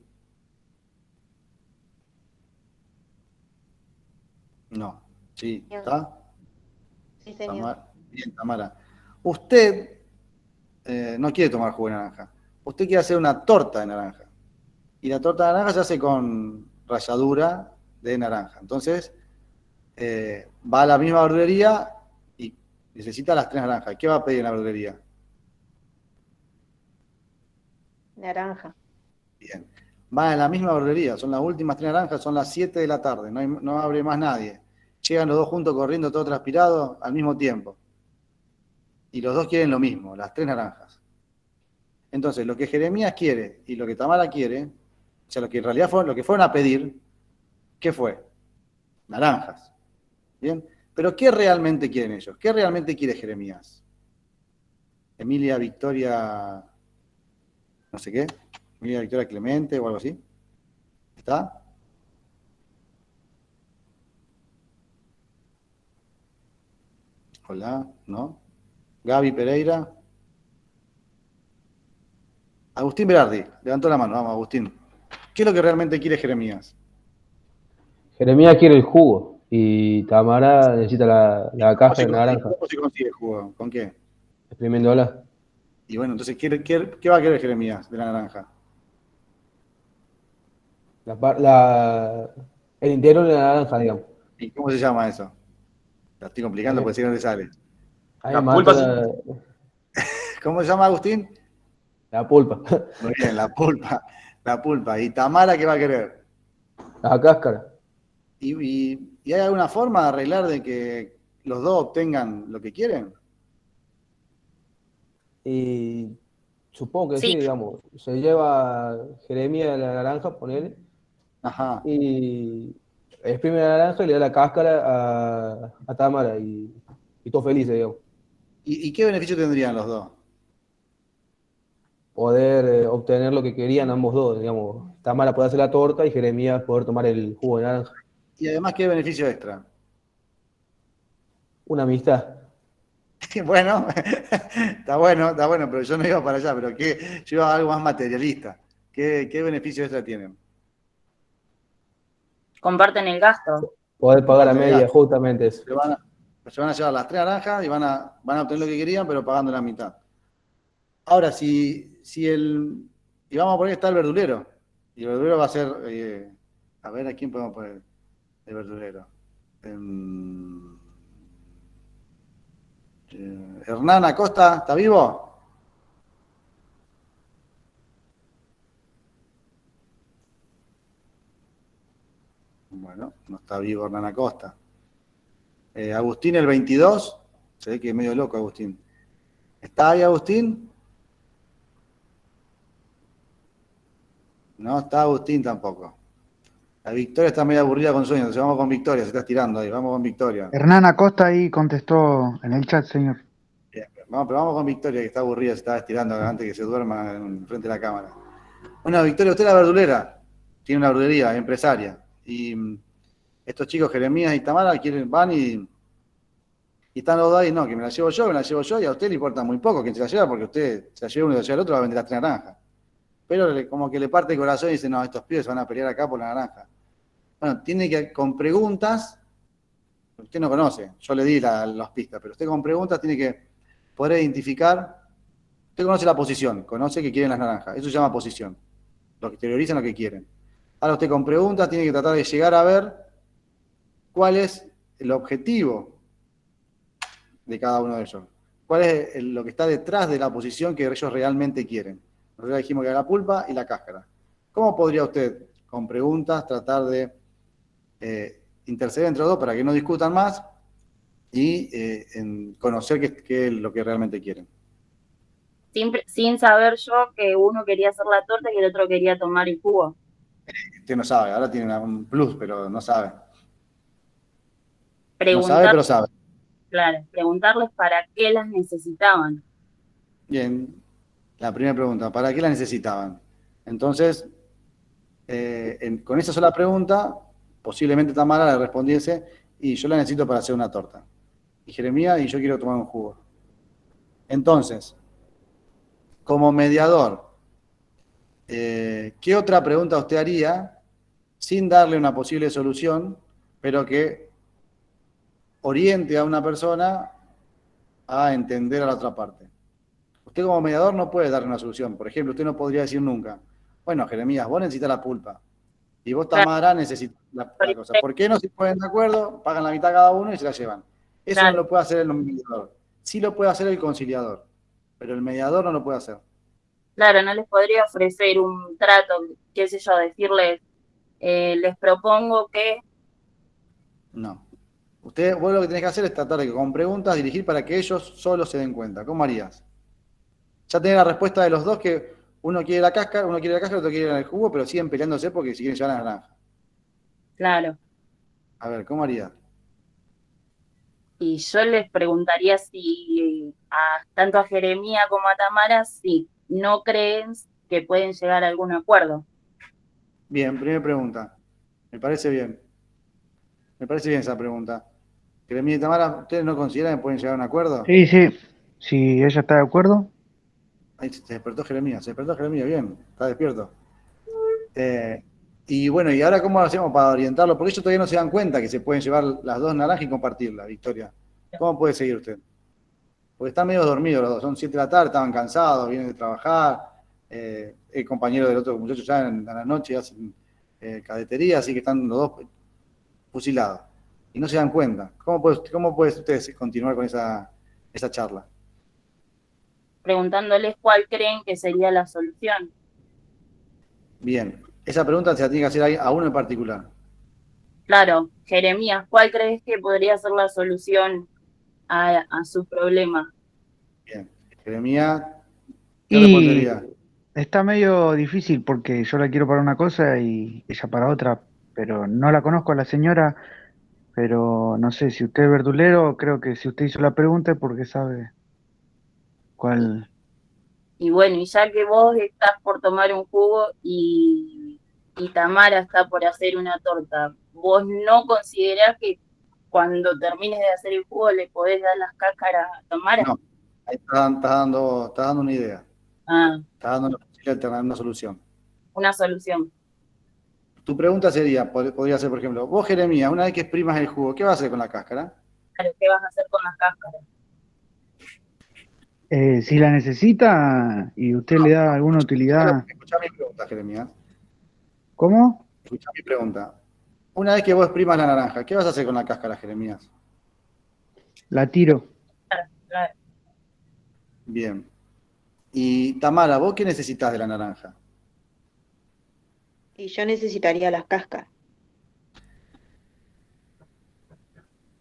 No. Sí, ¿está? Sí, señor. Bien, Tamara. Usted no quiere tomar jugo de naranja. Usted quiere hacer una torta de naranja. Y la torta de naranja se hace con ralladura de naranja. Entonces, va a la misma verdulería y necesita las 3 naranjas. ¿Qué va a pedir en la verdulería? Naranja. Bien. Va a la misma verdulería. Son las últimas 3 naranjas, son las 7 de la tarde. No abre más nadie. Llegan los dos juntos corriendo, todo transpirado, al mismo tiempo. Y los dos quieren lo mismo, las 3 naranjas. Entonces, lo que Jeremías quiere y lo que Tamara quiere, o sea, lo que en realidad lo que fueron a pedir, ¿qué fue? Naranjas. ¿Bien? Pero ¿qué realmente quieren ellos? ¿Qué realmente quiere Jeremías? Emilia Victoria, no sé qué, Emilia Victoria Clemente o algo así. ¿Está? Hola, ¿no? Gaby Pereira. Agustín Berardi, levantó la mano, vamos, Agustín. ¿Qué es lo que realmente quiere Jeremías? Jeremías quiere el jugo y Tamara necesita la caja de naranja. ¿Cómo se consigue el jugo? ¿Con qué? Exprimiéndola. Y bueno, entonces, ¿qué va a querer Jeremías de la naranja? El interior de la naranja, digamos. ¿Y cómo se llama eso? La estoy complicando porque si no le sale. La pulpa. ¿Cómo se llama, Agustín? La pulpa. Muy bien, la pulpa. La pulpa. ¿Y Tamara qué va a querer? La cáscara. ¿Y hay alguna forma de arreglar de que los dos obtengan lo que quieren? Y supongo que sí, digamos. Se lleva Jeremías la naranja, ponele. Ajá. Y exprime la naranja y le da la cáscara a Tamara y todos felices, digamos. ¿Y qué beneficio tendrían los dos? Poder obtener lo que querían ambos dos, digamos. Tamara poder hacer la torta y Jeremías poder tomar el jugo de naranja. Y además, ¿qué beneficio extra? Una amistad. Bueno, está bueno, pero yo no iba para allá, pero yo iba a algo más materialista. ¿Qué beneficio extra tienen? Comparten el gasto. Poder pagar a media, justamente eso. Se van a llevar las 3 naranjas y van a obtener lo que querían, pero pagando la mitad. Ahora, y vamos a poner que está el verdulero, y el verdulero va a ser, a ver, ¿a quién podemos poner el verdulero? Hernán Acosta, ¿está vivo? Bueno, no está vivo Hernán Acosta. Agustín el 22, se ve que es medio loco Agustín. ¿Está ahí Agustín? No está Agustín tampoco. La Victoria está medio aburrida con sueño, entonces vamos con Victoria, se está estirando ahí, vamos con Victoria. Hernán Acosta ahí contestó en el chat, señor. Bien, pero vamos con Victoria, que está aburrida, se está estirando antes que se duerma frente a la cámara. Bueno, Victoria, usted es la verdulera, tiene una verdulería, es empresaria. Y estos chicos, Jeremías y Tamara, van y están los dos ahí, no, que me la llevo yo, y a usted le importa muy poco quién se la lleva, porque usted se la lleva uno y se la lleva el otro, va a vender las 3 naranjas. Pero como que le parte el corazón y dice, no, estos pibes se van a pelear acá por la naranja. Bueno, tiene que, con preguntas, Usted no conoce, yo le di las pistas, pero usted con preguntas tiene que poder identificar. Usted conoce la posición, conoce que quieren las naranjas, eso se llama posición. Los que exteriorizan lo que quieren. Ahora usted con preguntas tiene que tratar de llegar a ver cuál es el objetivo de cada uno de ellos. ¿Cuál es lo que está detrás de la posición que ellos realmente quieren? Nosotros ya dijimos que era la pulpa y la cáscara. ¿Cómo podría usted, con preguntas, tratar de interceder entre los dos para que no discutan más y conocer qué es lo que realmente quieren? Sin saber yo que uno quería hacer la torta y el otro quería tomar el jugo. Usted no sabe, ahora tiene un plus, pero no sabe. No sabe, Preguntar, pero sabe. claro, preguntarles para qué las necesitaban. Bien, la primera pregunta, ¿para qué la necesitaban? Entonces, con esa sola pregunta, posiblemente Tamara le respondiese, y yo la necesito para hacer una torta. Y Jeremías, y yo quiero tomar un jugo. Entonces, como mediador, ¿qué otra pregunta usted haría sin darle una posible solución, pero que oriente a una persona a entender a la otra parte? Usted como mediador no puede darle una solución. Por ejemplo, usted no podría decir nunca, bueno, Jeremías, vos necesitas la pulpa. Y vos, Tamara, necesitas la cosa. ¿Por qué no se ponen de acuerdo? Pagan la mitad cada uno y se la llevan. Eso no lo puede hacer el mediador. Sí lo puede hacer el conciliador, pero el mediador no lo puede hacer. Claro, no les podría ofrecer un trato, qué sé yo, decirles, les propongo que... No. Vos lo que tenés que hacer es tratar de que con preguntas dirigir para que ellos solos se den cuenta. ¿Cómo harías? Ya tenés la respuesta de los dos, que uno quiere la cáscara, otro quiere el jugo, pero siguen peleándose porque si quieren llevar la naranja. Claro. A ver, ¿cómo harías? Y yo les preguntaría si tanto a Jeremía como a Tamara, si no creen que pueden llegar a algún acuerdo. Bien, primera pregunta. Me parece bien. Me parece bien esa pregunta. Jeremía y Tamara, ¿ustedes no consideran que pueden llegar a un acuerdo? Sí, sí. Si ella está de acuerdo. Ahí se despertó Jeremías, bien, está despierto. Y bueno, ¿y ahora cómo hacemos para orientarlo? Porque ellos todavía no se dan cuenta que se pueden llevar las dos naranjas y compartirla, Victoria. ¿Cómo puede seguir usted? Porque están medio dormidos los dos, son 7 de la tarde, estaban cansados, vienen de trabajar, el compañero del otro muchacho ya a la noche hacen cadetería, así que están los dos fusilados. Y no se dan cuenta. ¿Cómo puede ustedes continuar con esa charla? Preguntándoles cuál creen que sería la solución. Bien, esa pregunta se la tiene que hacer a uno en particular. Claro, Jeremías, ¿cuál crees que podría ser la solución a su problema? Bien, Jeremías, ¿qué respondería? Está medio difícil porque yo la quiero para una cosa y ella para otra, pero no la conozco a la señora, pero no sé, si usted es verdulero, creo que si usted hizo la pregunta es porque sabe cuál. Y bueno, y ya que vos estás por tomar un jugo y Tamara está por hacer una torta, ¿vos no considerás que cuando termines de hacer el jugo le podés dar las cáscaras a Tamara? No, ahí estás dando una idea. Ah, Estás dando una posibilidad de tener una solución. una solución. Tu pregunta sería, podría ser, por ejemplo, vos, Jeremías, una vez que exprimas el jugo, ¿qué vas a hacer con la cáscara? Claro, ¿qué vas a hacer con las cáscaras? Si la necesita y usted le da alguna utilidad. Escuchá mi pregunta, Jeremías. ¿Cómo? Escuchá mi pregunta. Una vez que vos exprimas la naranja, ¿qué vas a hacer con la cáscara, Jeremías? La tiro. Claro. Bien. Y Tamara, ¿vos qué necesitas de la naranja? Y yo necesitaría las cáscaras.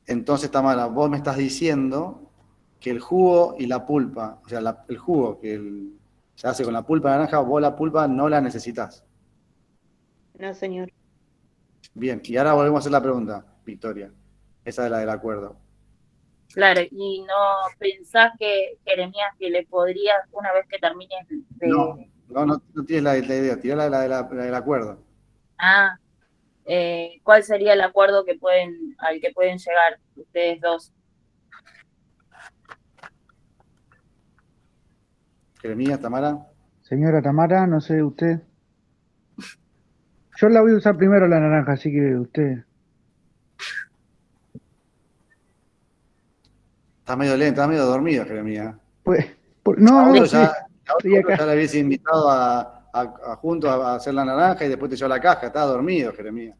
Entonces, Tamara, vos me estás diciendo que el jugo y la pulpa, o sea, el jugo que se hace con la pulpa de naranja, vos la pulpa no la necesitas. No, señor. Bien, y ahora volvemos a hacer la pregunta, Victoria. Esa es la del acuerdo. Claro, y no pensás que Jeremías que le podrías, una vez que termines de... No tienes la idea, tirá la del acuerdo. Ah, ¿cuál sería el acuerdo al que pueden llegar ustedes dos? Jeremías, Tamara. Señora Tamara, no sé usted. Yo la voy a usar primero la naranja, así que usted. Estás medio lento, estás medio dormido, Jeremías. Pues, no, Ya sí, estoy acá. le habías invitado juntos a hacer la naranja y después te llevó la caja. Estás dormido, Jeremías.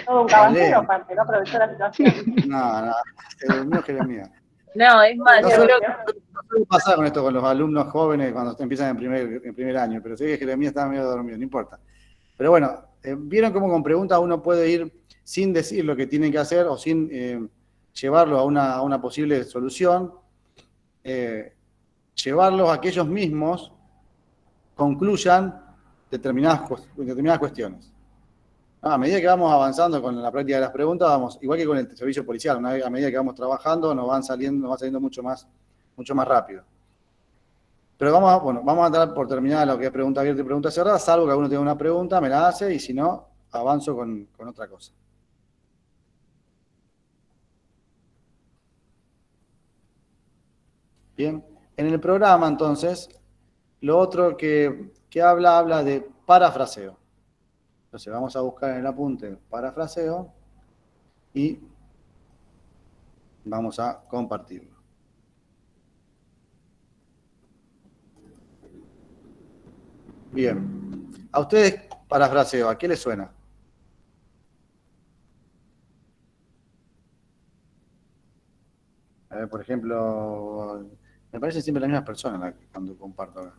Todo un caballero, aparte, no aprovechó la situación. No, se durmió Jeremías. No, es más, No yo suele, creo que no suele pasar con esto con los alumnos jóvenes cuando empiezan en primer año, pero sé que Jeremías estaba medio dormido, no importa. Pero bueno, ¿vieron cómo con preguntas uno puede ir sin decir lo que tienen que hacer o sin llevarlo a una posible solución? Llevarlos a que ellos mismos concluyan determinadas cuestiones. A medida que vamos avanzando con la práctica de las preguntas, vamos, igual que con el servicio policial, a medida que vamos trabajando, nos va saliendo mucho más rápido. Pero vamos a dar por terminada lo que es pregunta abierta y pregunta cerrada, salvo que alguno tenga una pregunta, me la hace, y si no, avanzo con otra cosa. Bien, en el programa, entonces, lo otro que habla de parafraseo. Entonces vamos a buscar en el apunte parafraseo y vamos a compartirlo. Bien. ¿A ustedes parafraseo, a qué les suena? A ver, por ejemplo, me parecen siempre las mismas personas cuando comparto acá.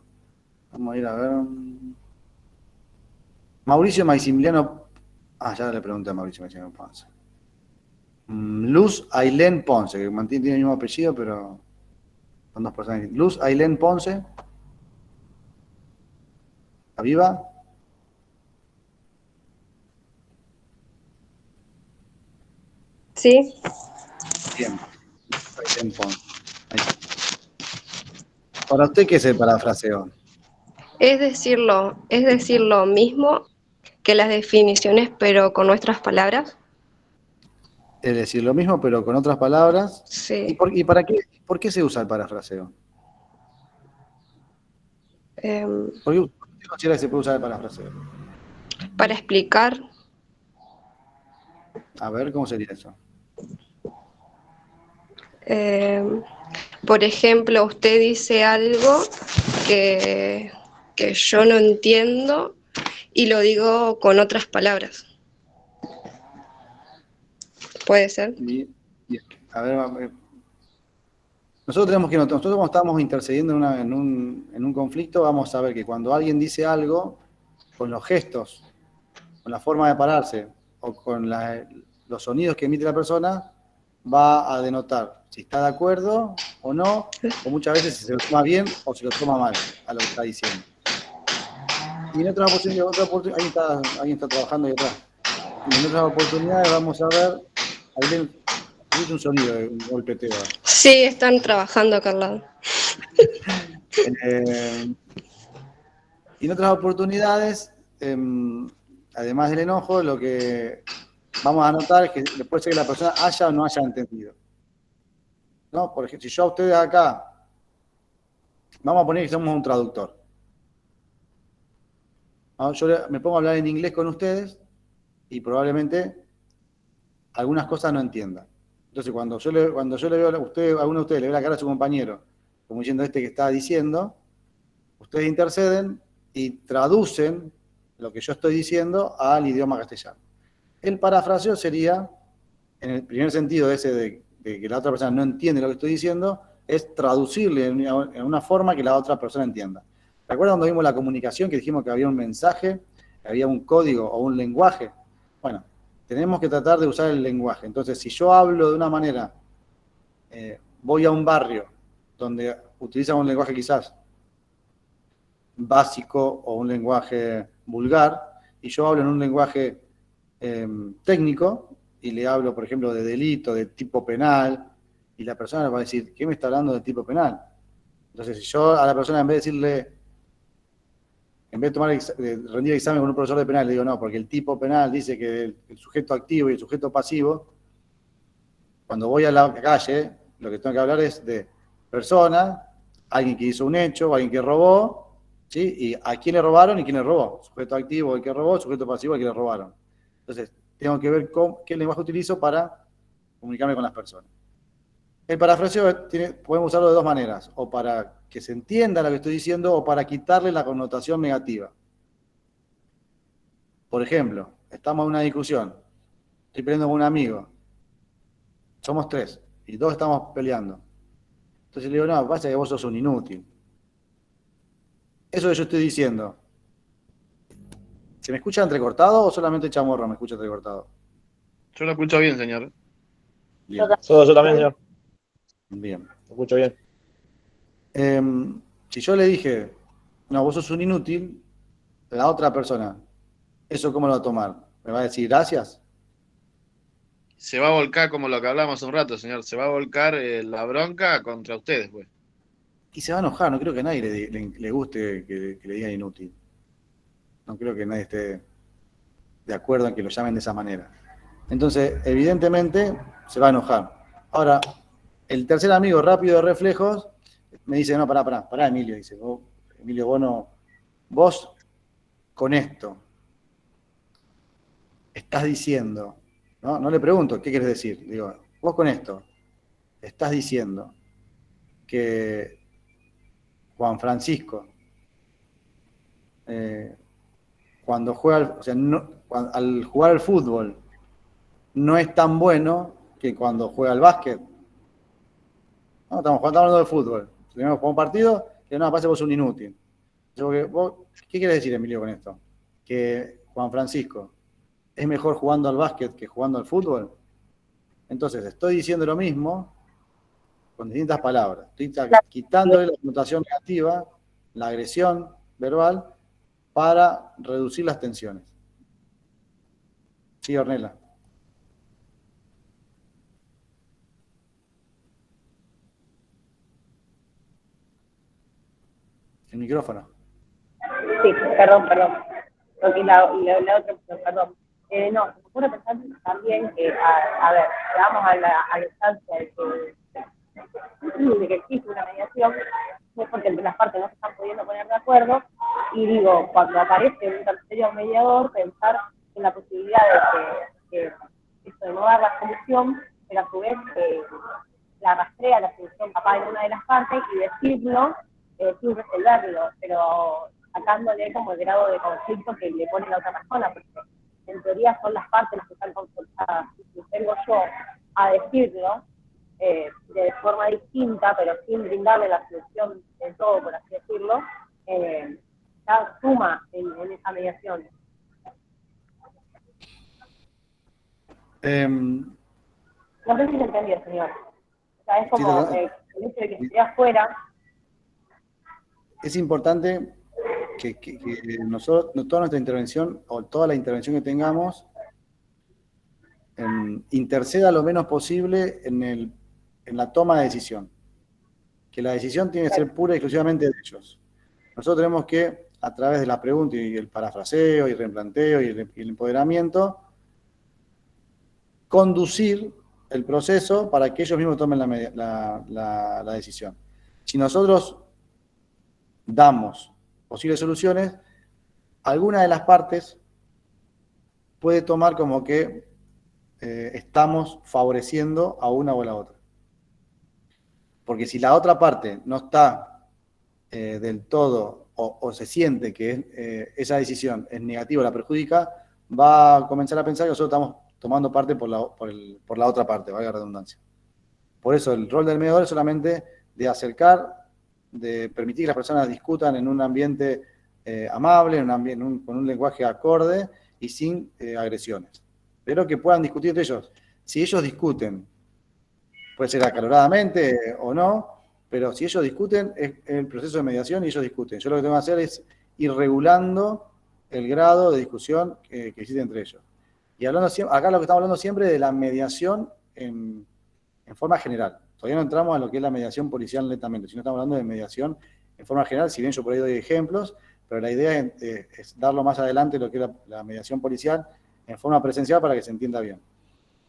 Vamos a ir a ver. Mauricio Maximiliano. Ya le pregunté a Mauricio Maximiliano Ponce. Luz Ailén Ponce, que tiene el mismo apellido, pero son dos personas. Luz Ailén Ponce. ¿Está viva? Sí. Bien. Ailén Ponce. Ahí está. ¿Para usted qué es el parafraseo? Es decir lo mismo que las definiciones, pero con nuestras palabras. Es decir, lo mismo, pero con otras palabras. Sí. ¿Y para qué? ¿Por qué se usa el parafraseo? ¿Por qué usted considera que se puede usar el parafraseo? Para explicar. A ver, ¿cómo sería eso? Por ejemplo, usted dice algo que yo no entiendo y lo digo con otras palabras. ¿Puede ser? Bien. A ver, nosotros cuando estamos intercediendo en un conflicto, vamos a ver que cuando alguien dice algo, con los gestos, con la forma de pararse o con los sonidos que emite la persona, va a denotar si está de acuerdo o no, o muchas veces si se lo toma bien o si lo toma mal a lo que está diciendo. Y en otras oportunidades, alguien está trabajando ahí atrás. Y en otras oportunidades vamos a ver, ahí hay un sonido de un golpeteo. Sí, están trabajando acá al lado. Y en otras oportunidades, además del enojo, lo que vamos a notar es que después de que la persona haya o no haya entendido. ¿No? Por ejemplo, si yo a ustedes acá, vamos a poner que somos un traductor. ¿No? Yo me pongo a hablar en inglés con ustedes y probablemente algunas cosas no entiendan. Entonces, cuando yo le veo a alguno de ustedes le ve la cara a su compañero, como diciendo que está diciendo, ustedes interceden y traducen lo que yo estoy diciendo al idioma castellano. El parafraseo sería, en el primer sentido ese de que la otra persona no entiende lo que estoy diciendo, es traducirle en una forma que la otra persona entienda. ¿Recuerdan cuando vimos la comunicación que dijimos que había un mensaje, que había un código o un lenguaje? Bueno, tenemos que tratar de usar el lenguaje. Entonces, si yo hablo de una manera, voy a un barrio donde utilizan un lenguaje quizás básico o un lenguaje vulgar, y yo hablo en un lenguaje técnico, y le hablo, por ejemplo, de delito, de tipo penal, y la persona va a decir, ¿qué me está hablando de tipo penal? Entonces, si yo a la persona, en vez de rendir examen con un profesor de penal, le digo, no, porque el tipo penal dice que el sujeto activo y el sujeto pasivo, cuando voy a la calle, lo que tengo que hablar es de persona, alguien que hizo un hecho, alguien que robó, ¿sí? Y a quién le robaron y quién le robó. Sujeto activo el que robó, sujeto pasivo el que le robaron. Entonces, tengo que ver qué lenguaje utilizo para comunicarme con las personas. El parafraseo podemos usarlo de dos maneras, o para que se entienda lo que estoy diciendo, o para quitarle la connotación negativa. Por ejemplo, estamos en una discusión, estoy peleando con un amigo, somos 3, y 2 estamos peleando. Entonces le digo, no, pasa que vos sos un inútil. Eso que yo estoy diciendo, ¿se me escucha entrecortado o solamente Chamorro me escucha entrecortado? Yo lo escucho bien, señor. Bien. Yo también, señor. Bien. Lo escucho bien. Si yo le dije, no, vos sos un inútil, la otra persona, ¿eso cómo lo va a tomar? ¿Me va a decir gracias? Se va a volcar como lo que hablamos hace un rato, señor. Se va a volcar la bronca contra ustedes, pues. Y se va a enojar, no creo que a nadie le guste que le digan inútil. No creo que nadie esté de acuerdo en que lo llamen de esa manera. Entonces, evidentemente, se va a enojar. Ahora, el tercer amigo rápido de reflejos me dice, no, pará, Emilio. Dice, Emilio, vos con esto estás diciendo, ¿no? No le pregunto, ¿qué quieres decir? Digo, vos con esto estás diciendo que Juan Francisco, cuando juega, al jugar al fútbol, no es tan bueno que cuando juega al básquet. No, estamos hablando de fútbol. Si tenemos un partido, que no, pase vos un inútil. ¿Qué quieres decir, Emilio, con esto? Que Juan Francisco es mejor jugando al básquet que jugando al fútbol. Entonces, estoy diciendo lo mismo con distintas palabras. Estoy quitándole la connotación negativa, la agresión verbal, para reducir las tensiones. Sí, Ornella. El micrófono. Sí, perdón. Porque la otra opción, perdón. No, se me ocurre pensar también que, a ver, llegamos a la instancia de que existe una mediación, no es porque las partes no se están pudiendo poner de acuerdo, y digo, cuando aparece un tercero mediador, pensar en la posibilidad de que esto de no dar la solución, pero a su vez la rastrea la solución capaz en una de las partes y decirlo sin resolverlo, pero sacándole como el grado de conflicto que le pone la otra persona, porque en teoría son las partes las que están conflictadas. Si vengo yo a decirlo de forma distinta, pero sin brindarle la solución del todo, por así decirlo, ya suma en esa mediación. No sé si se entendió, señor. O sea, es como el hecho de que esté afuera. Es importante que nosotros, toda nuestra intervención, o toda la intervención que tengamos, interceda lo menos posible en la toma de decisión. Que la decisión tiene que ser pura y exclusivamente de ellos. Nosotros tenemos que, a través de la pregunta y el parafraseo y el replanteo y el empoderamiento, conducir el proceso para que ellos mismos tomen la decisión. Si nosotros damos posibles soluciones, alguna de las partes puede tomar como que estamos favoreciendo a una o a la otra. Porque si la otra parte no está del todo o se siente que esa decisión es negativa o la perjudica, va a comenzar a pensar que nosotros estamos tomando parte por la otra parte, valga la redundancia. Por eso el rol del mediador es solamente de acercar, de permitir que las personas discutan en un ambiente amable, con un lenguaje acorde y sin agresiones. Pero que puedan discutir entre ellos. Si ellos discuten, puede ser acaloradamente o no, pero si ellos discuten, es el proceso de mediación y ellos discuten. Yo lo que tengo que hacer es ir regulando el grado de discusión que existe entre ellos. Y hablando acá lo que estamos hablando siempre es de la mediación en forma general. Todavía no entramos a lo que es la mediación policial netamente, sino estamos hablando de mediación en forma general, si bien yo por ahí doy ejemplos, pero la idea es darlo más adelante lo que es la mediación policial en forma presencial para que se entienda bien,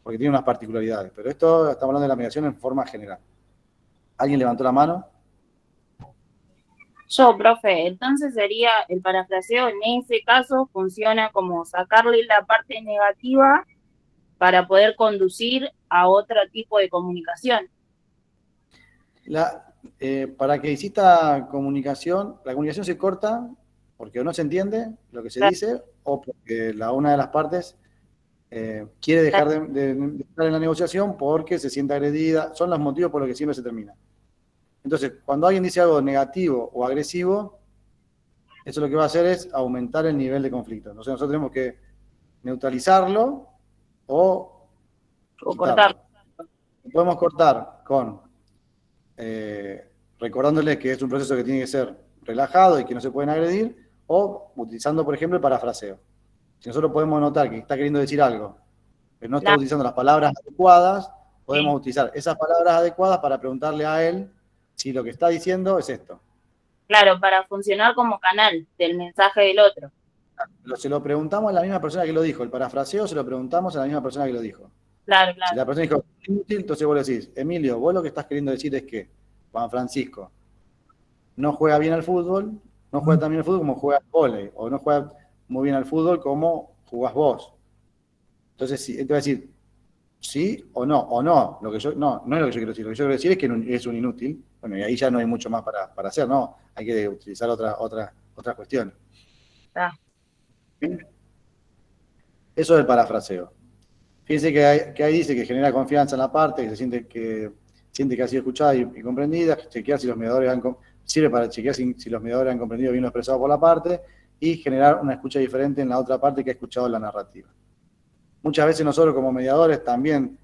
porque tiene unas particularidades. Pero esto estamos hablando de la mediación en forma general. ¿Alguien levantó la mano? Yo, profe, entonces sería el parafraseo en ese caso funciona como sacarle la parte negativa para poder conducir a otro tipo de comunicación. Para que exista comunicación, la comunicación se corta porque o no se entiende lo que se dice o porque una de las partes quiere dejar de estar en la negociación porque se siente agredida. Son los motivos por los que siempre se termina. Entonces, cuando alguien dice algo negativo o agresivo, eso lo que va a hacer es aumentar el nivel de conflicto. Entonces nosotros tenemos que neutralizarlo o cortar. Podemos cortar con recordándoles que es un proceso que tiene que ser relajado y que no se pueden agredir, o utilizando, por ejemplo, el parafraseo. Si nosotros podemos notar que está queriendo decir algo, pero no está utilizando las palabras adecuadas, podemos utilizar esas palabras adecuadas para preguntarle a él si lo que está diciendo es esto. Claro, para funcionar como canal del mensaje del otro. Se lo preguntamos a la misma persona que lo dijo. El parafraseo se lo preguntamos a la misma persona que lo dijo. Claro. Si la persona dijo, inútil, entonces vos le decís, Emilio, vos lo que estás queriendo decir es que Juan Francisco no juega bien al fútbol, no juega tan bien al fútbol como juega al vóley, o no juega muy bien al fútbol como jugás vos. Entonces, te va a decir, sí o no. Lo que yo, no es lo que yo quiero decir. Lo que yo quiero decir es que es un inútil. Bueno, y ahí ya no hay mucho más para hacer, ¿no? Hay que utilizar otras cuestiones. Eso es el parafraseo. Fíjense que ahí dice que genera confianza en la parte, que se siente que ha sido escuchada y comprendida, chequear si los mediadores sirve para chequear si los mediadores han comprendido bien lo expresado por la parte y generar una escucha diferente en la otra parte que ha escuchado la narrativa. Muchas veces nosotros como mediadores también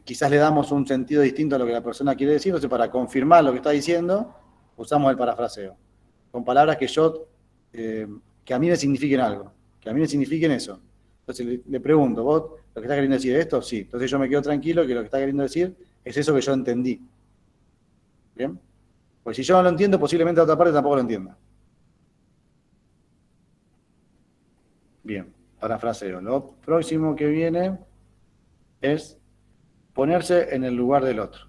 quizás le damos un sentido distinto a lo que la persona quiere decir, entonces para confirmar lo que está diciendo usamos el parafraseo, con palabras que a mí me signifiquen algo, que a mí me signifiquen eso. Entonces le pregunto, ¿vos lo que estás queriendo decir es esto? Sí. Entonces yo me quedo tranquilo que lo que está queriendo decir es eso que yo entendí. ¿Bien? Pues si yo no lo entiendo, posiblemente la otra parte tampoco lo entienda. Bien, parafraseo. Lo próximo que viene es ponerse en el lugar del otro.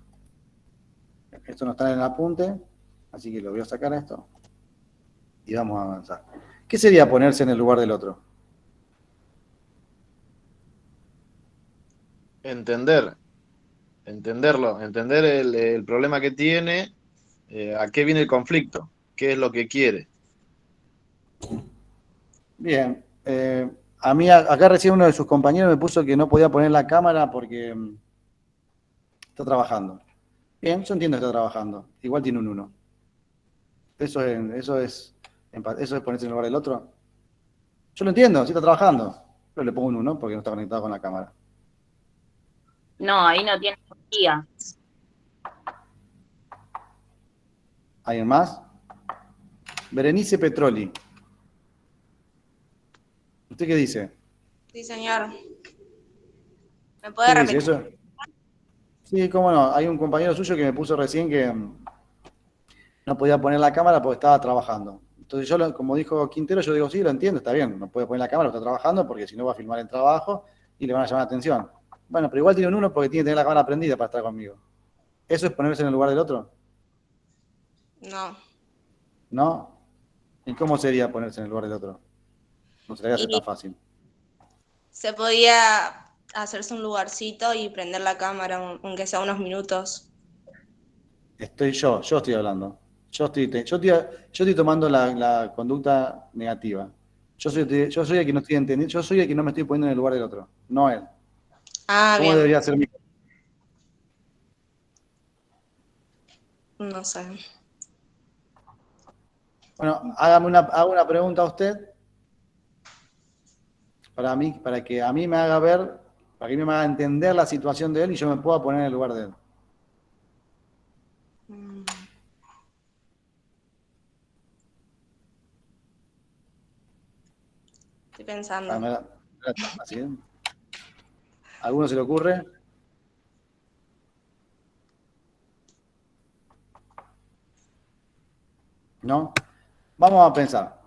Esto no está en el apunte, así que lo voy a sacar a esto y vamos a avanzar. ¿Qué sería ponerse en el lugar del otro? Entenderlo, entender el problema que tiene, a qué viene el conflicto, qué es lo que quiere. Bien, a mí acá recién uno de sus compañeros me puso que no podía poner la cámara porque está trabajando. Bien, yo entiendo que está trabajando, igual tiene un 1. Eso es ponerse en el lugar del otro. Yo lo entiendo, sí está trabajando, pero le pongo un 1 porque no está conectado con la cámara. No, ahí no tiene energía. ¿Alguien más? Berenice Petroli. ¿Usted qué dice? Sí, señor. ¿Me puede ¿Qué repetir? dice eso? Sí, cómo no. Hay un compañero suyo que me puso recién que no podía poner la cámara porque estaba trabajando. Entonces yo, como dijo Quintero, yo digo, sí, lo entiendo, está bien, no puede poner la cámara porque está trabajando porque si no va a filmar el trabajo y le van a llamar la atención. Bueno, pero igual tiene un 1 porque tiene que tener la cámara prendida para estar conmigo. ¿Eso es ponerse en el lugar del otro? No. ¿No? ¿Y cómo sería ponerse en el lugar del otro? No sería tan fácil. Se podía hacerse un lugarcito y prender la cámara, aunque sea unos minutos. Yo estoy hablando. Yo estoy tomando la conducta negativa. Yo soy el que no estoy entendiendo, yo soy el que no me estoy poniendo en el lugar del otro, no él. Ah, ¿Cómo bien. debería ser mi? No sé. Bueno, hago una pregunta a usted para que a mí me haga ver, para que a mí me haga entender la situación de él y yo me pueda poner en el lugar de él. Estoy pensando. Así, ¿eh? ¿Alguno se le ocurre? ¿No? Vamos a pensar.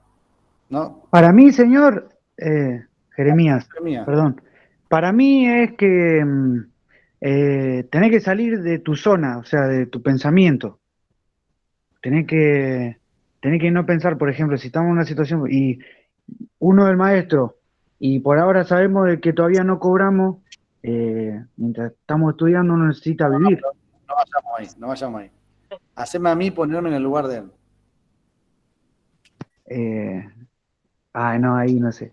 ¿No? Para mí, señor, Jeremías, Jeremías. perdón, para mí es que tenés que salir de tu zona, o sea, de tu pensamiento. Tenés que no pensar, por ejemplo, si estamos en una situación y uno del maestro, y por ahora sabemos de que todavía no cobramos, mientras estamos estudiando uno necesita vivir. no vayamos ahí, no vayamos ahí. Haceme a mí ponerme en el lugar de él. No, ahí no sé.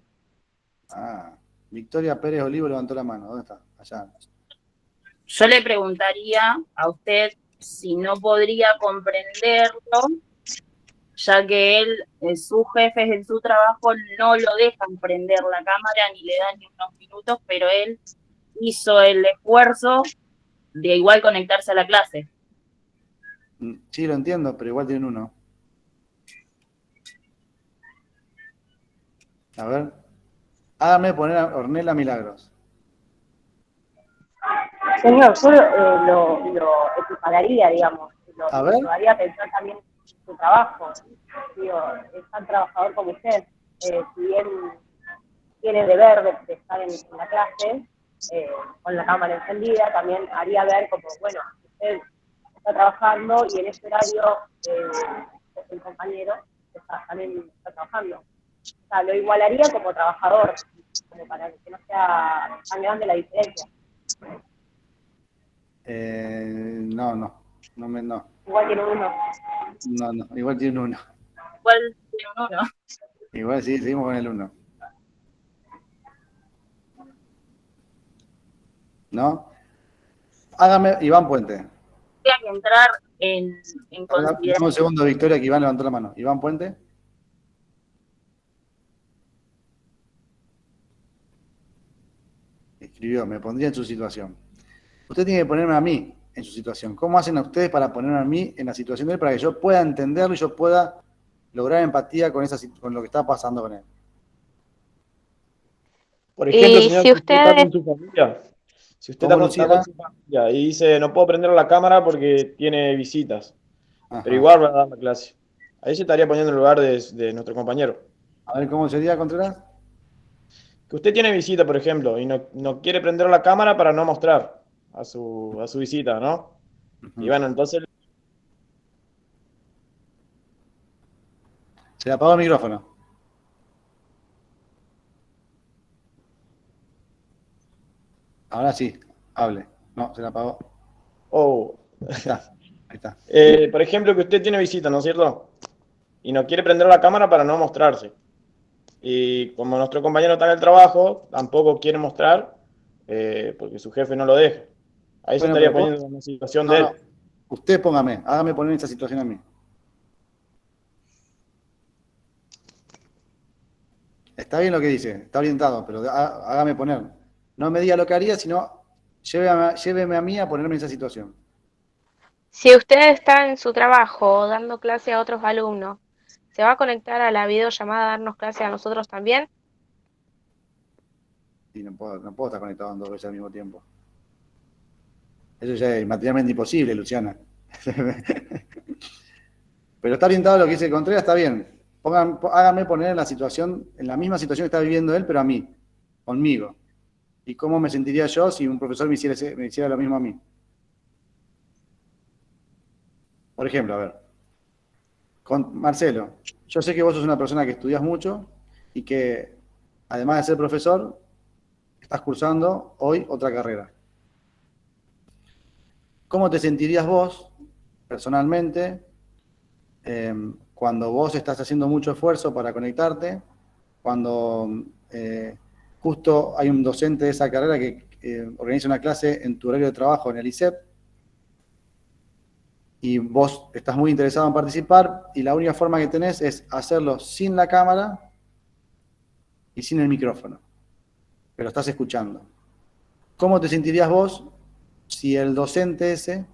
Ah, Victoria Pérez Olivo levantó la mano. ¿Dónde está? Allá. Yo le preguntaría a usted si no podría comprenderlo, ya que él, sus jefes en su trabajo no lo dejan prender la cámara ni le dan ni unos minutos, pero él hizo el esfuerzo de igual conectarse a la clase. Sí, lo entiendo, pero igual tienen uno. A ver. Hágame poner a Ornella Milagros. Señor, yo lo equipararía, digamos, A ver. lo haría pensar también en su trabajo. Digo, es tan trabajador como usted. Si bien tiene deber de estar en la clase, con la cámara encendida, también haría ver como, bueno, usted está trabajando y en ese horario el compañero también está trabajando. O sea, lo igualaría como trabajador, como para que no sea tan grande la diferencia. No. Igual tiene uno. No, igual tiene uno. Igual tiene uno. Igual sí, seguimos con el 1. ¿No? Hágame, Iván Puente. Tendría que entrar en Dame un consideración. segundo, Victoria, que Iván levantó la mano. Iván Puente. Escribió, me pondría en su situación. Usted tiene que ponerme a mí en su situación. ¿Cómo hacen ustedes para ponerme a mí en la situación de él para que yo pueda entenderlo y yo pueda lograr empatía con lo que está pasando con él? Por ejemplo, Y señor, si si usted está ustedes, con su familia, si usted ¿Cómo, está con Luciana? su familia y dice, no puedo prender la cámara porque tiene visitas, pero Ajá. igual va a dar la clase. Ahí se estaría poniendo en el lugar de nuestro compañero. A ver, ¿cómo sería, Contreras? Que usted tiene visita, por ejemplo, y no quiere prender la cámara para no mostrar a su visita, ¿no? Y bueno, entonces, Se le apagó el micrófono. Ahora sí, hable. No, se le apagó. oh, Ahí está. por ejemplo, que usted tiene visita, ¿no es cierto? Y no quiere prender la cámara para no mostrarse. Y como nuestro compañero está en el trabajo, tampoco quiere mostrar porque su jefe no lo deja. Ahí se Bueno, estaría pero poniendo en la situación de no, él. no. Usted póngame, hágame poner en esa situación a mí. Está bien lo que dice, está orientado, pero hágame poner. No me diga lo que haría, sino lléveme a mí a ponerme en esa situación. si usted está en su trabajo dando clase a otros alumnos, ¿se va a conectar a la videollamada a darnos clase a nosotros también? Y no puedo estar conectado en 2 veces al mismo tiempo. Eso ya es materialmente imposible, Luciana. Pero está orientado a lo que dice Contreras, está bien. Hágame poner en la misma situación que está viviendo él, pero a mí, conmigo. ¿Y cómo me sentiría yo si un profesor me hiciera lo mismo a mí? Por ejemplo, a ver, con Marcelo, yo sé que vos sos una persona que estudias mucho y que, además de ser profesor, estás cursando hoy otra carrera. ¿Cómo te sentirías vos, personalmente, cuando vos estás haciendo mucho esfuerzo para conectarte, cuando justo hay un docente de esa carrera que organiza una clase en tu horario de trabajo en el ISEP y vos estás muy interesado en participar y la única forma que tenés es hacerlo sin la cámara y sin el micrófono, pero estás escuchando? ¿Cómo te sentirías vos si el docente ese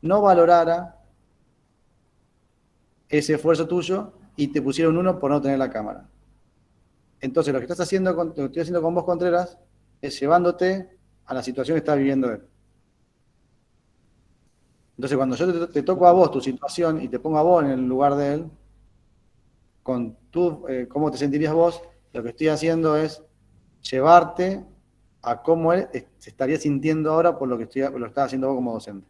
no valorara ese esfuerzo tuyo y te pusiera un 1 por no tener la cámara? Entonces, lo que estoy haciendo con vos, Contreras, es llevándote a la situación que está viviendo él. Entonces, cuando yo te toco a vos tu situación y te pongo a vos en el lugar de él, con cómo te sentirías vos, lo que estoy haciendo es llevarte a cómo él se estaría sintiendo ahora por lo que lo estás haciendo vos como docente.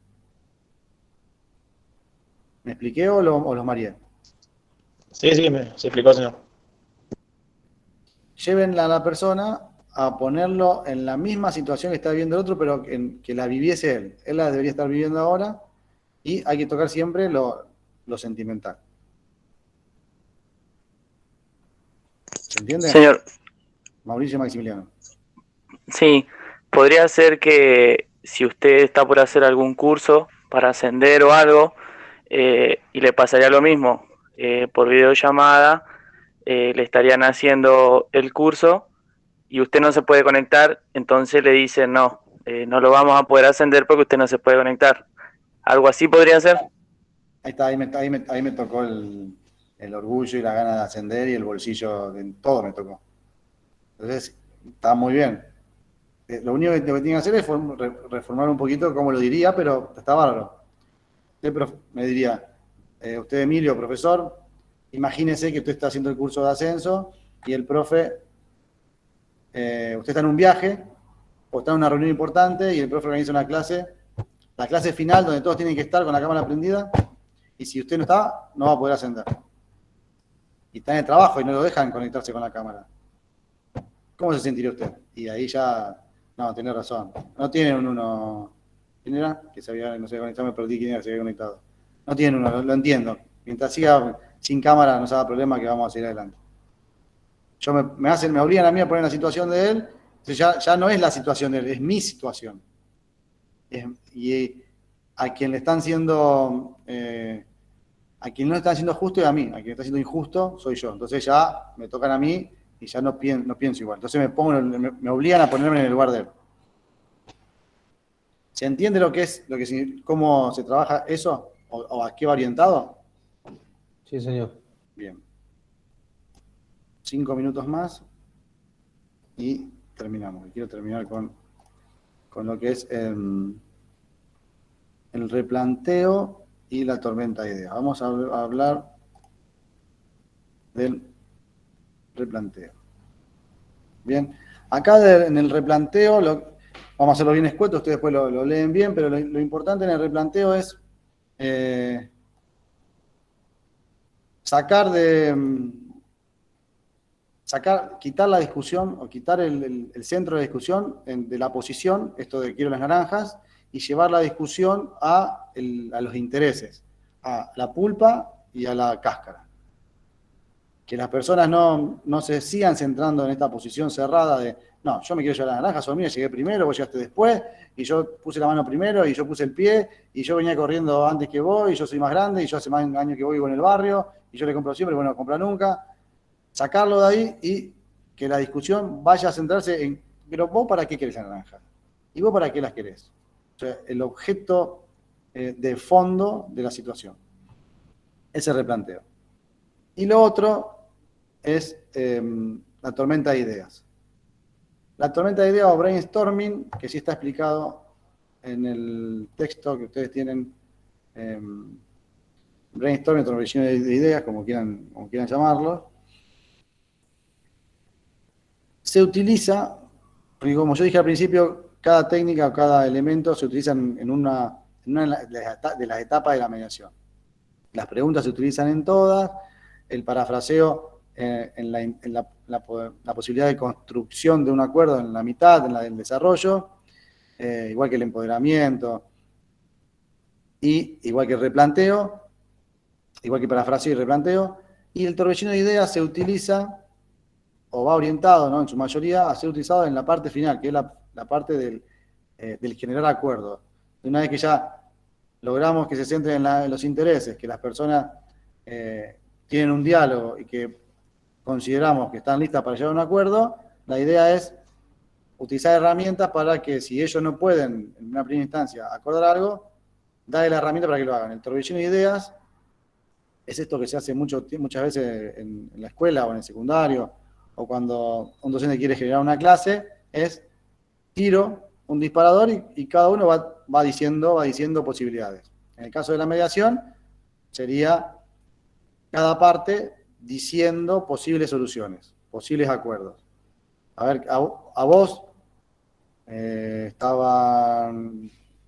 ¿Me expliqué o los mareé? Sí, se explicó, señor. Llévenla a la persona a ponerlo en la misma situación que está viviendo el otro, pero que la viviese él. Él la debería estar viviendo ahora y hay que tocar siempre lo sentimental. ¿Se entiende? Señor, Mauricio Maximiliano. sí, podría ser que si usted está por hacer algún curso para ascender o algo, y le pasaría lo mismo, por videollamada, le estarían haciendo el curso y usted no se puede conectar, entonces le dicen no, no lo vamos a poder ascender porque usted no se puede conectar. ¿Algo así podría ser? Ahí está, ahí me tocó el orgullo y la gana de ascender y el bolsillo, todo me tocó. Entonces, está muy bien. Lo único que tiene que hacer es reformar un poquito cómo lo diría, pero está bárbaro. Me diría, usted Emilio, profesor, imagínese que usted está haciendo el curso de ascenso y el profe, usted está en un viaje o está en una reunión importante y el profe organiza una clase, la clase final donde todos tienen que estar con la cámara prendida y si usted no está, no va a poder ascender. Y está en el trabajo y no lo dejan conectarse con la cámara. ¿Cómo se sentiría usted? Y ahí ya, no, tiene razón. No tienen uno, ¿quién era? Que se había, no se había conectado, me perdí quién era, se había conectado. No tienen uno, lo entiendo. Mientras siga sin cámara no se haga problema que vamos a seguir adelante. Me obligan a mí a poner la situación de él, entonces ya no es la situación de él, es mi situación. Y a quien le están siendo, a quien no le están siendo justo es a mí, a quien está siendo injusto soy yo. Entonces ya me tocan a mí y ya no pienso igual. Entonces me obligan a ponerme en el lugar de él. ¿Se entiende cómo se trabaja eso? ¿O a qué va orientado? Sí, señor. Bien. 5 minutos más y terminamos. Quiero terminar con lo que es el replanteo y la tormenta de ideas. Vamos a hablar del replanteo. Bien, acá en el replanteo, vamos a hacerlo bien escueto, ustedes después lo leen bien, pero lo importante en el replanteo es quitar la discusión o quitar el centro de la discusión de la posición, esto de quiero las naranjas, y llevar la discusión a los intereses, a la pulpa y a la cáscara. Que las personas no se sigan centrando en esta posición cerrada de, no, yo me quiero llevar las naranjas, son mías, llegué primero, vos llegaste después, y yo puse la mano primero, y yo puse el pie, y yo venía corriendo antes que vos, y yo soy más grande, y yo hace más años que voy en el barrio, y yo le compro siempre, bueno, no compra nunca. Sacarlo de ahí y que la discusión vaya a centrarse en, pero vos para qué querés la naranja, y vos para qué las querés. O sea, el objeto de fondo de la situación. Ese replanteo. Y lo otro es la tormenta de ideas. La tormenta de ideas o brainstorming, que sí está explicado en el texto que ustedes tienen, brainstorming, torbellino de ideas, como quieran llamarlo, se utiliza, porque como yo dije al principio, cada técnica o cada elemento se utiliza en una de las etapas de la mediación. Las preguntas se utilizan en todas, el parafraseo en la posibilidad de construcción de un acuerdo en la mitad, en la del desarrollo, igual que el empoderamiento, y igual que el replanteo, igual que parafraseo y replanteo, y el torbellino de ideas se utiliza, o va orientado, ¿no?, en su mayoría, a ser utilizado en la parte final, que es la parte del generar acuerdo. Una vez que ya logramos que se centren en los intereses, que las personas tienen un diálogo y que consideramos que están listas para llegar a un acuerdo, la idea es utilizar herramientas para que si ellos no pueden en una primera instancia acordar algo, darle la herramienta para que lo hagan. El torbellino de ideas es esto que se hace muchas veces en la escuela o en el secundario, o cuando un docente quiere generar una clase, es tiro un disparador y cada uno va diciendo posibilidades. En el caso de la mediación, sería cada parte diciendo posibles soluciones, posibles acuerdos. A ver, a vos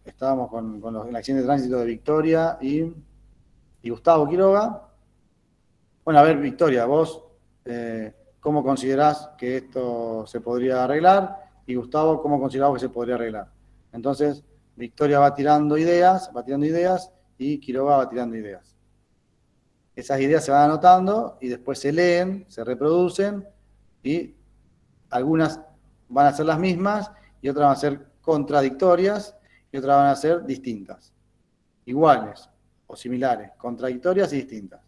estábamos con el accidente de tránsito de Victoria y Gustavo Quiroga. Bueno, a ver, Victoria, vos ¿cómo considerás que esto se podría arreglar? Y Gustavo, ¿cómo considerás que se podría arreglar? Entonces, Victoria va tirando ideas, y Quiroga va tirando ideas. Esas ideas se van anotando y después se leen, se reproducen y algunas van a ser las mismas y otras van a ser contradictorias y otras van a ser distintas. Iguales o similares, contradictorias y distintas.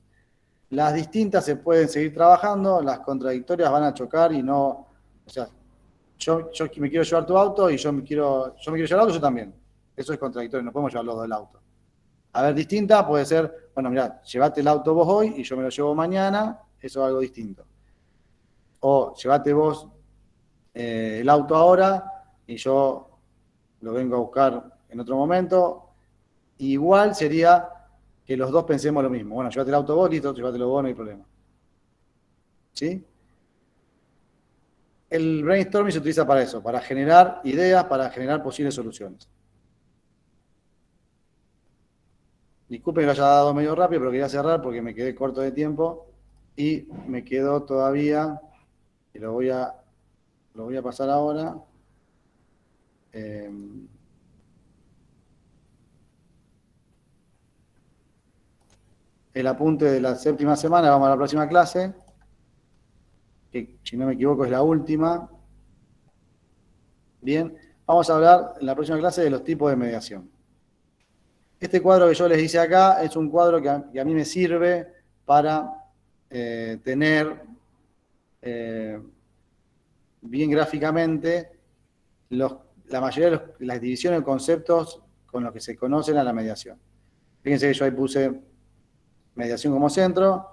Las distintas se pueden seguir trabajando, las contradictorias van a chocar y no... O sea, yo me quiero llevar tu auto y yo me quiero llevar el auto, yo también. Eso es contradictorio, no podemos llevar los dos del auto. A ver, distinta puede ser, bueno, mirá, llévate el auto vos hoy y yo me lo llevo mañana, eso es algo distinto. O llévate vos el auto ahora y yo lo vengo a buscar en otro momento. Igual sería que los dos pensemos lo mismo. Bueno, llévate el auto vos, listo, llévatelo vos, no hay problema. ¿Sí? El brainstorming se utiliza para eso, para generar ideas, para generar posibles soluciones. Disculpen que lo haya dado medio rápido, pero quería cerrar porque me quedé corto de tiempo y me quedó todavía, y lo voy a pasar ahora. El apunte de la séptima semana, vamos a la próxima clase, que si no me equivoco es la última. Bien, vamos a hablar en la próxima clase de los tipos de mediación. Este cuadro que yo les hice acá es un cuadro que a mí me sirve para tener bien gráficamente la mayoría de las divisiones de conceptos con los que se conocen a la mediación. Fíjense que yo ahí puse mediación como centro.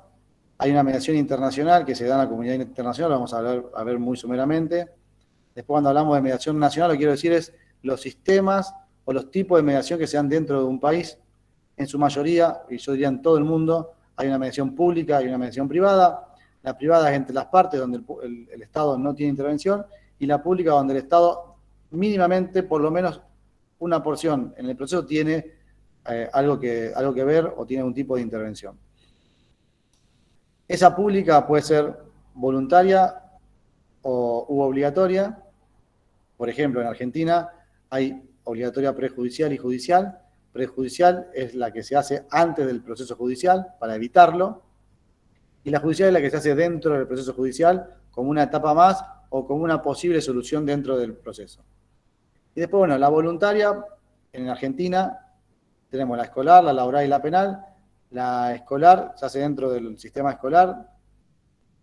Hay una mediación internacional que se da en la comunidad internacional, lo vamos a ver muy sumeramente. Después, cuando hablamos de mediación nacional, lo que quiero decir es los sistemas o los tipos de mediación que se dan dentro de un país. En su mayoría, y yo diría en todo el mundo, hay una mediación pública y una mediación privada. La privada es entre las partes donde el Estado no tiene intervención, y la pública donde el Estado mínimamente, por lo menos una porción en el proceso, tiene algo que ver o tiene un tipo de intervención. Esa pública puede ser voluntaria u obligatoria. Por ejemplo, en Argentina hay obligatoria prejudicial y judicial. Prejudicial es la que se hace antes del proceso judicial para evitarlo, y la judicial es la que se hace dentro del proceso judicial como una etapa más o como una posible solución dentro del proceso. Y después, bueno, la voluntaria, en Argentina tenemos la escolar, la laboral y la penal. La escolar se hace dentro del sistema escolar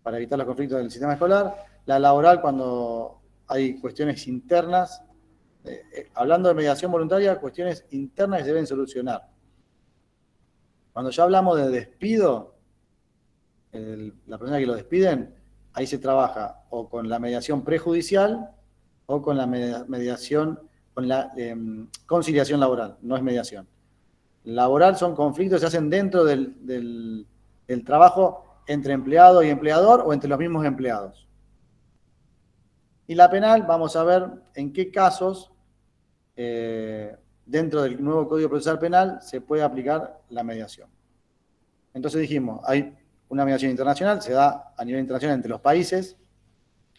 para evitar los conflictos del sistema escolar. La laboral cuando hay cuestiones internas. Hablando de mediación voluntaria, cuestiones internas que se deben solucionar. Cuando ya hablamos de despido, la persona que lo despiden, ahí se trabaja o con la mediación prejudicial o con la mediación, con la conciliación laboral, no es mediación. Laboral son conflictos que se hacen dentro del trabajo entre empleado y empleador o entre los mismos empleados. Y la penal, vamos a ver en qué casos dentro del nuevo Código Procesal Penal se puede aplicar la mediación. Entonces dijimos, hay una mediación internacional, se da a nivel internacional entre los países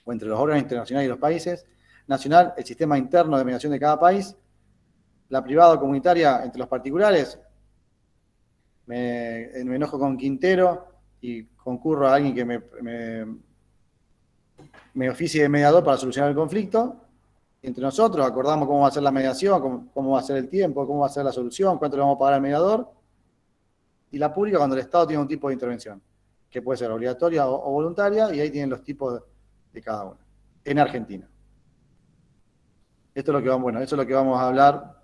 o entre los órganos internacionales y los países. Nacional, el sistema interno de mediación de cada país. La privada o comunitaria entre los particulares. Me enojo con Quintero y concurro a alguien que me oficie de mediador para solucionar el conflicto. Entre nosotros acordamos cómo va a ser la mediación, cómo va a ser el tiempo, cómo va a ser la solución, cuánto le vamos a pagar al mediador. Y la pública cuando el Estado tiene un tipo de intervención, que puede ser obligatoria o voluntaria, y ahí tienen los tipos de cada una. En Argentina. Esto es lo que vamos a hablar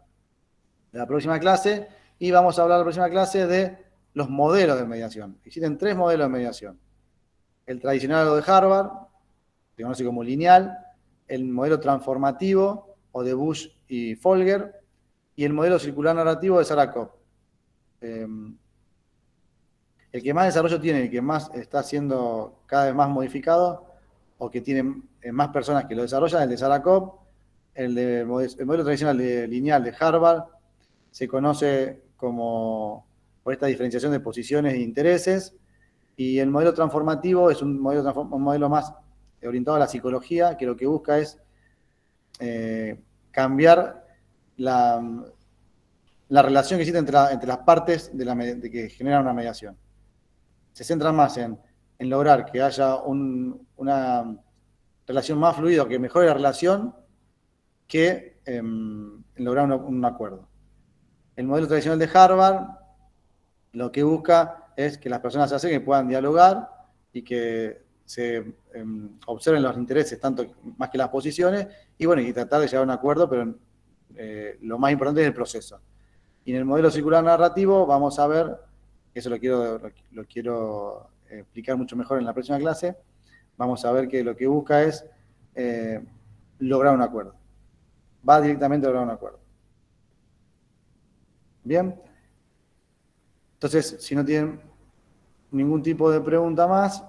de la próxima clase, y vamos a hablar en la próxima clase de los modelos de mediación. Existen 3 modelos de mediación. El tradicional o de Harvard, se conoce como lineal, el modelo transformativo o de Bush y Folger, y el modelo circular narrativo de Sarakov. El que más desarrollo tiene, el que más está siendo cada vez más modificado, o que tiene más personas que lo desarrollan, el de Sarakov. El modelo tradicional lineal de Harvard se conoce como por esta diferenciación de posiciones e intereses, y el modelo transformativo es un modelo más orientado a la psicología, que lo que busca es cambiar la relación que existe entre las partes de que generan una mediación. Se centra más en lograr que haya una relación más fluida, que mejore la relación, que en lograr un acuerdo. El modelo tradicional de Harvard lo que busca es que las personas se acerquen, que puedan dialogar y que se observen los intereses tanto más que las posiciones y bueno, y tratar de llegar a un acuerdo, pero lo más importante es el proceso. Y en el modelo circular narrativo vamos a ver, eso lo quiero explicar mucho mejor en la próxima clase, vamos a ver que lo que busca es lograr un acuerdo. Va directamente a lograr un acuerdo. Bien. Entonces, si no tienen ningún tipo de pregunta más,